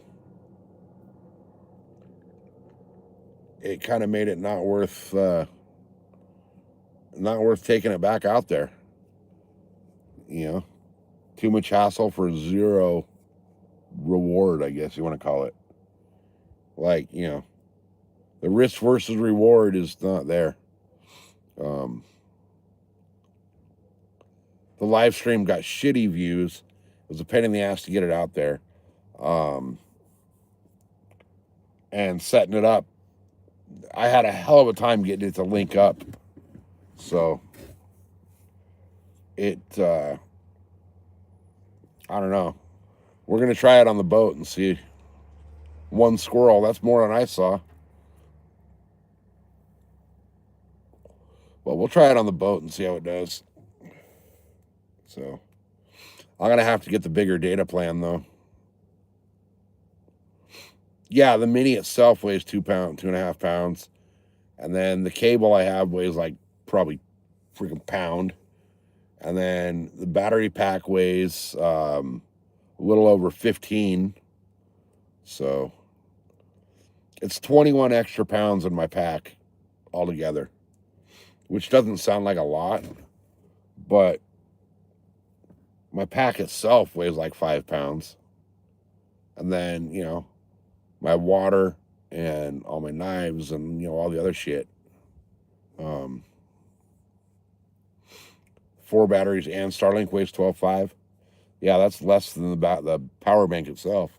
Speaker 1: it kind of made it not worth taking it back out there. Too much hassle for zero reward, I guess you want to call it. Like, the risk versus reward is not there. Um, the live stream got shitty views. It was a pain in the ass to get it out there. And setting it up, I had a hell of a time getting it to link up. So it, I don't know. We're going to try it on the boat and see. One squirrel, that's more than I saw. Well, we'll try it on the boat and see how it does. So I'm going to have to get the bigger data plan, though. Yeah, the mini itself weighs 2.5 pounds. And then the cable I have weighs like probably freaking pound. And then the battery pack weighs a little over 15. So it's 21 extra pounds in my pack altogether, which doesn't sound like a lot, but my pack itself weighs like 5 pounds. And then, my water and all my knives and, all the other shit. 4 batteries and Starlink weighs 12.5. Yeah, that's less than the power bank itself.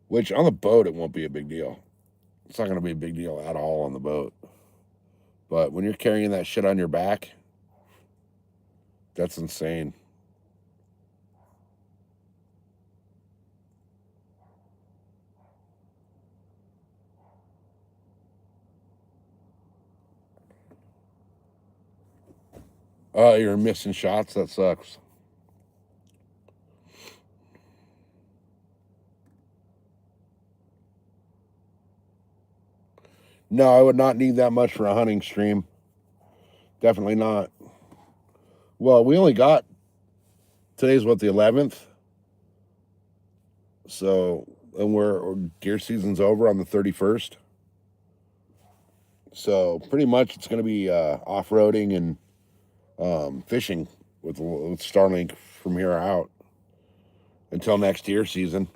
Speaker 1: Which on the boat, it won't be a big deal. It's not going to be a big deal at all on the boat. But when you're carrying that shit on your back, that's insane. Oh, you're missing shots? That sucks. No, I would not need that much for a hunting stream. Definitely not. Well, we only got, today's what, the 11th? So, and deer season's over on the 31st. So pretty much it's going to be off-roading and fishing with Starlink from here out until next deer season.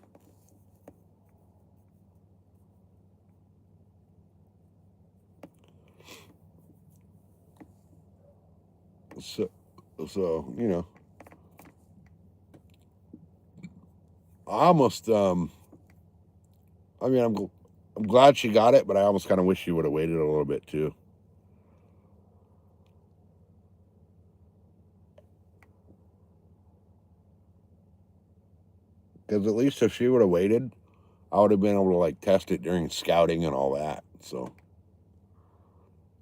Speaker 1: So I almost I mean I'm glad she got it, but I almost kind of wish she would have waited a little bit too. Because at least if she would have waited, I would have been able to like test it during scouting and all that. So,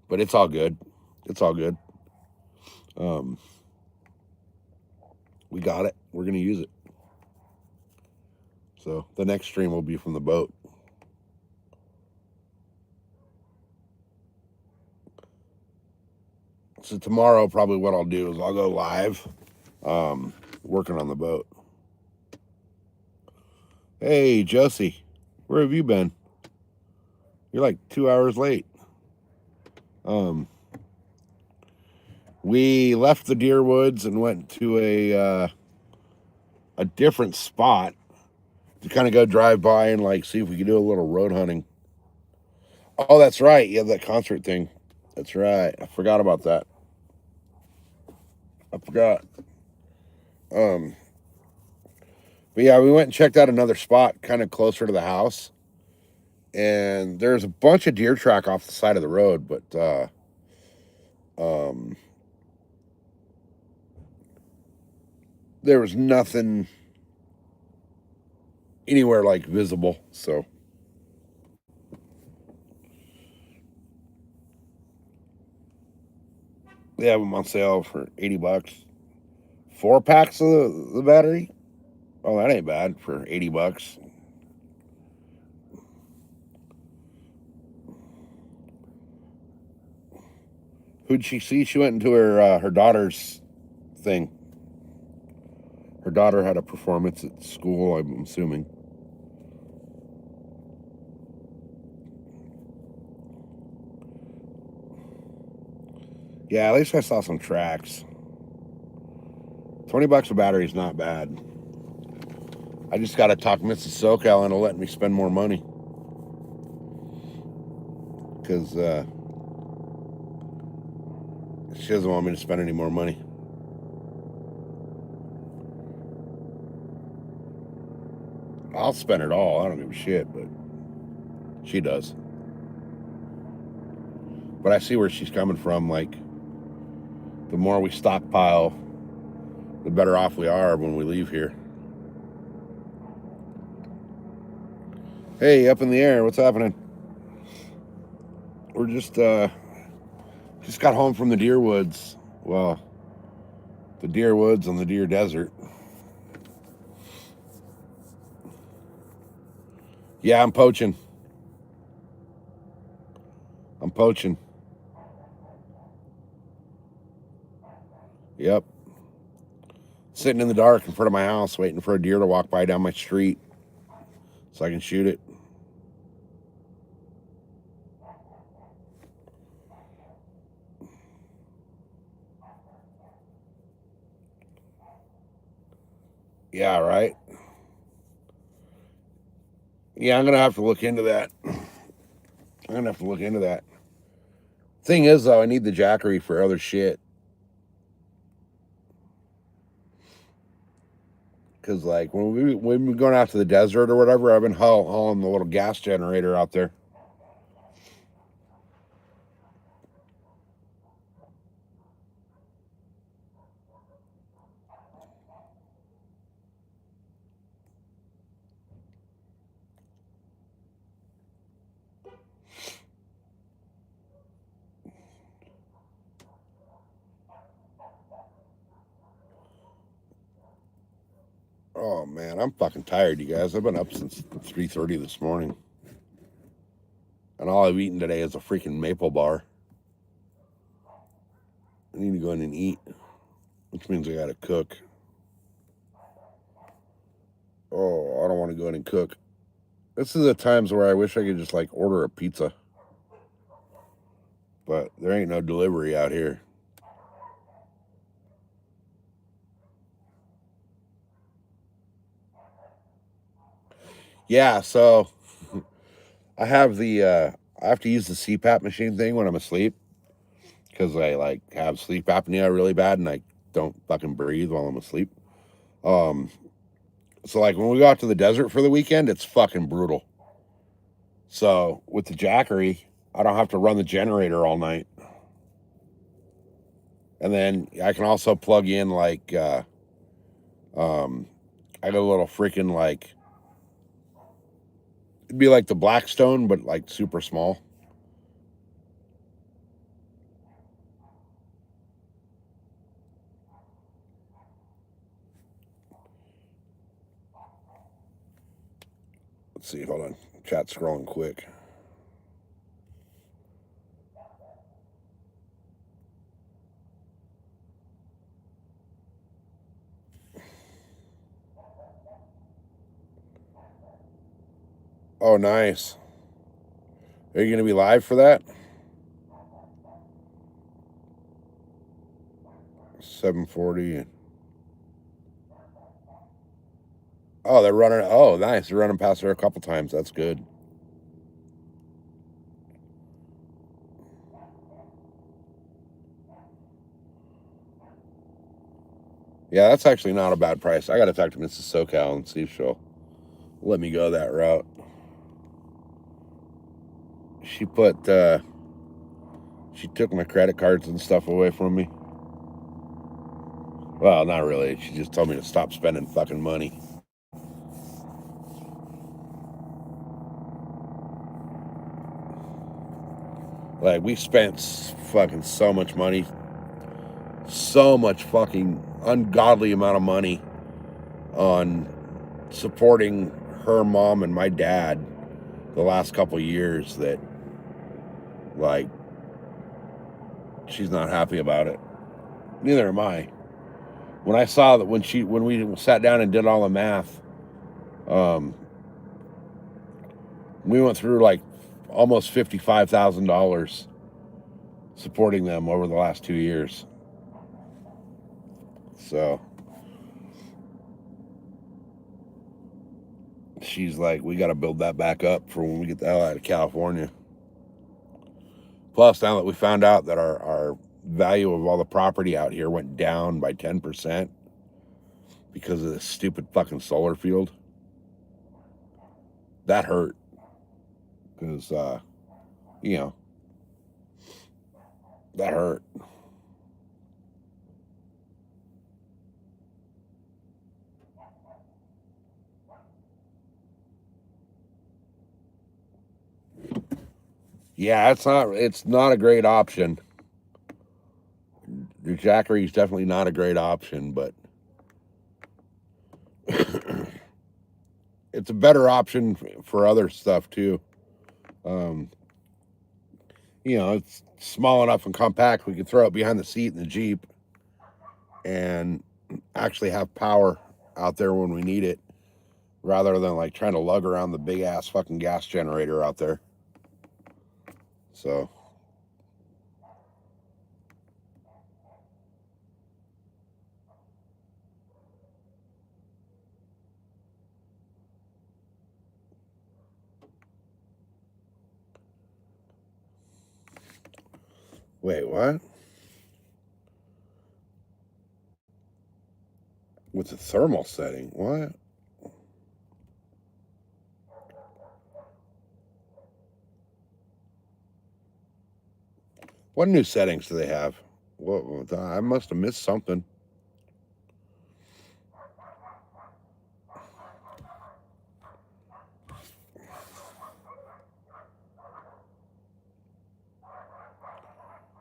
Speaker 1: but it's all good. It's all good. Um, we got it. We're gonna use it. So the next stream will be from the boat. So tomorrow, probably what I'll do is I'll go live, working on the boat. Hey, Josie, where have you been? You're like 2 hours late. We left the deer woods and went to a different spot to kind of go drive by and like see if we could do a little road hunting. Oh, that's right. You have that concert thing. That's right. I forgot about that. I forgot. But yeah, we went and checked out another spot kind of closer to the house. And there's a bunch of deer track off the side of the road, but there was nothing anywhere like visible. So they have them on sale for $80. 4 packs of the battery. Oh, that ain't bad for $80. Who'd she see? She went into her daughter's thing. Her daughter had a performance at school, I'm assuming. Yeah, at least I saw some tracks. $20 a battery is not bad. I just got to talk Mrs. SoCal into letting me spend more money. Because she doesn't want me to spend any more money. I'll spend it all. I don't give a shit, but she does. But I see where she's coming from. Like, the more we stockpile, the better off we are when we leave here. Hey, up in the air, what's happening? We're just got home from the deer woods. Well, the deer woods and the deer desert. Yeah, I'm poaching. Yep. Sitting in the dark in front of my house waiting for a deer to walk by down my street so I can shoot it. Yeah, right. Yeah, I'm gonna have to look into that. Thing is, though, I need the jackery for other shit. Cause like when we're going out to the desert or whatever, I've been hauling the little gas generator out there. Oh man, I'm fucking tired, you guys. I've been up since 3:30 this morning, and all I've eaten today is a freaking maple bar. I need to go in and eat, which means I gotta cook. Oh, I don't want to go in and cook. This is the times where I wish I could just like order a pizza, but there ain't no delivery out here. Yeah, so I have to use the CPAP machine thing when I'm asleep because I like have sleep apnea really bad and I don't fucking breathe while I'm asleep. Um, so like when we go out to the desert for the weekend, it's fucking brutal. So with the jackery, I don't have to run the generator all night, and then I can also plug in like um, I got a little freaking like it'd be like the Blackstone, but like super small. Let's see, hold on. Chat's scrolling quick. Oh, nice. Are you going to be live for that? 7:40. Oh, they're running. Oh, nice. They're running past her a couple times. That's good. Yeah, that's actually not a bad price. I got to talk to Mrs. SoCal and see if she'll let me go that route. She she took my credit cards and stuff away from me. Well, not really. She just told me to stop spending fucking money. Like, we spent fucking so much money. So much fucking ungodly amount of money on supporting her mom and my dad the last couple of years that, like, she's not happy about it. Neither am I. When I saw that when we sat down and did all the math, um, we went through like almost $55,000 supporting them over the last 2 years. So she's like, we got to build that back up for when we get the hell out of California. Plus, now that we found out that our value of all the property out here went down by 10% because of this stupid fucking solar field, that hurt. Because, you know, that hurt. Yeah, it's not a great option. The Jackery is definitely not a great option, but it's a better option for other stuff too. Um, you know, it's small enough and compact. We can throw it behind the seat in the Jeep and actually have power out there when we need it, rather than like trying to lug around the big ass fucking gas generator out there. So, wait, what? With the thermal setting? What? What new settings do they have? What? I must have missed something.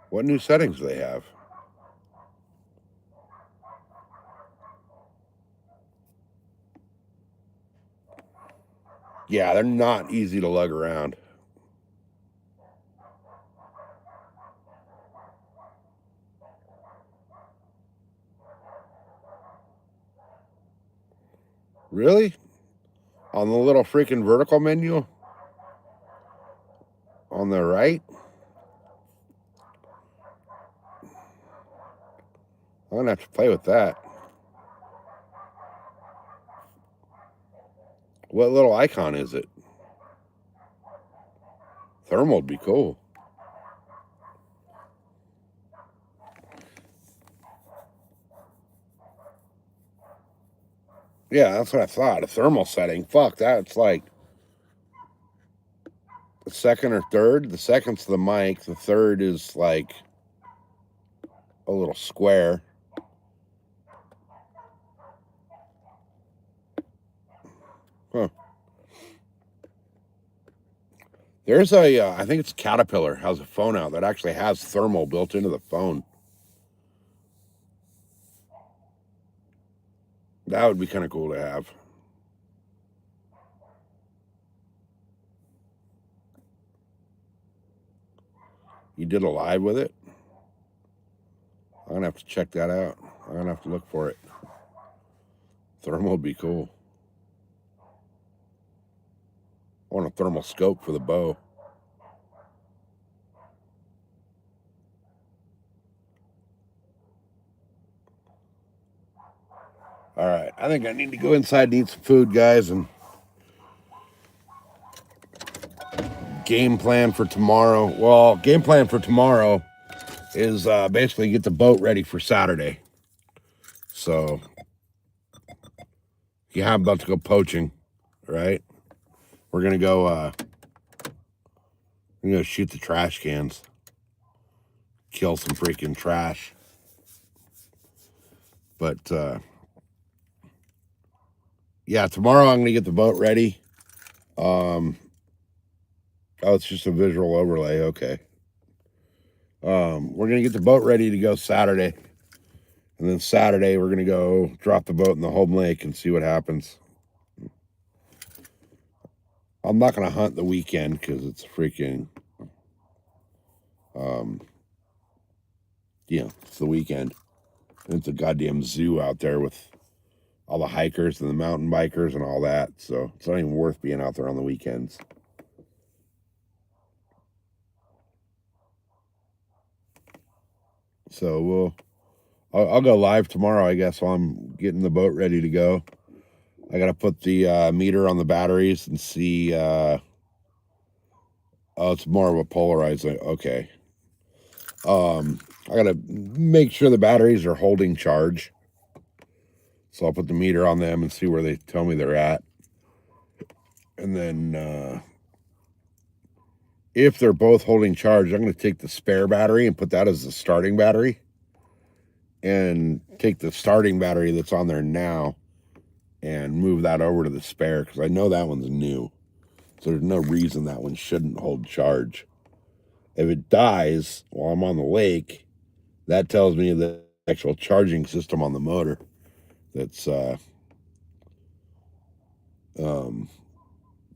Speaker 1: What new settings do they have? Yeah, they're not easy to lug around. Really? On the little freaking vertical menu on the right? I'm gonna have to play with that. What little icon is it? Thermal would be cool. Yeah, that's what I thought. A thermal setting. Fuck, that's like the second or third. The second's the mic. The third is like a little square. Huh. There's I think it's Caterpillar has a phone out that actually has thermal built into the phone. That would be kind of cool to have. You did a live with it? I'm gonna have to check that out. I'm gonna have to look for it. Thermal would be cool. I want a thermal scope for the bow. All right, I think I need to go inside and eat some food, guys, and game plan for tomorrow. Well, game plan for tomorrow is basically get the boat ready for Saturday. So, yeah, I'm about to go poaching, right? We're gonna go. We're gonna shoot the trash cans, kill some freaking trash. But yeah, tomorrow I'm gonna get the boat ready. Oh, it's just a visual overlay. Okay. We're gonna get the boat ready to go Saturday, and then Saturday we're gonna go drop the boat in the home lake and see what happens. I'm not gonna hunt the weekend because it's freaking, it's the weekend. It's a goddamn zoo out there with all the hikers and the mountain bikers and all that. So it's not even worth being out there on the weekends. So I'll go live tomorrow, I guess, while I'm getting the boat ready to go. I got to put the meter on the batteries and see. Oh, it's more of a polarized. Okay. I got to make sure the batteries are holding charge. So I'll put the meter on them and see where they tell me they're at. And then if they're both holding charge, I'm going to take the spare battery and put that as the starting battery. And take the starting battery that's on there now and move that over to the spare because I know that one's new. So there's no reason that one shouldn't hold charge. If it dies while I'm on the lake, that tells me the actual charging system on the motor that's the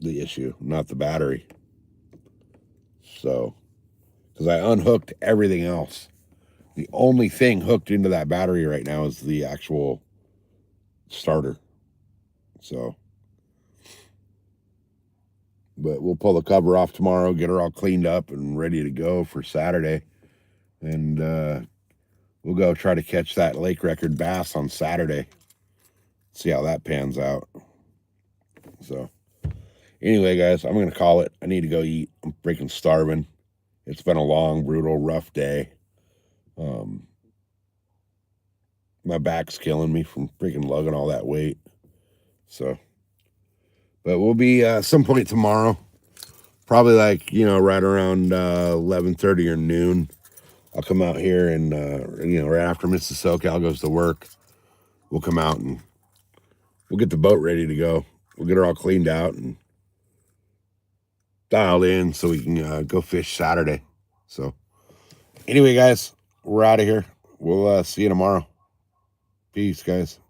Speaker 1: issue, not the battery. So, because I unhooked everything else. The only thing hooked into that battery right now is the actual starter. So, but we'll pull the cover off tomorrow, get her all cleaned up and ready to go for Saturday. And we'll go try to catch that lake record bass on Saturday. See how that pans out. So, anyway, guys, I'm going to call it. I need to go eat. I'm freaking starving. It's been a long, brutal, rough day. My back's killing me from freaking lugging all that weight. So, but we'll be some point tomorrow. Probably like, right around 11:30 or noon. I'll come out here and, right after Mrs. SoCal goes to work, we'll come out and we'll get the boat ready to go. We'll get her all cleaned out and dialed in so we can go fish Saturday. So anyway, guys, we're out of here. We'll see you tomorrow. Peace, guys.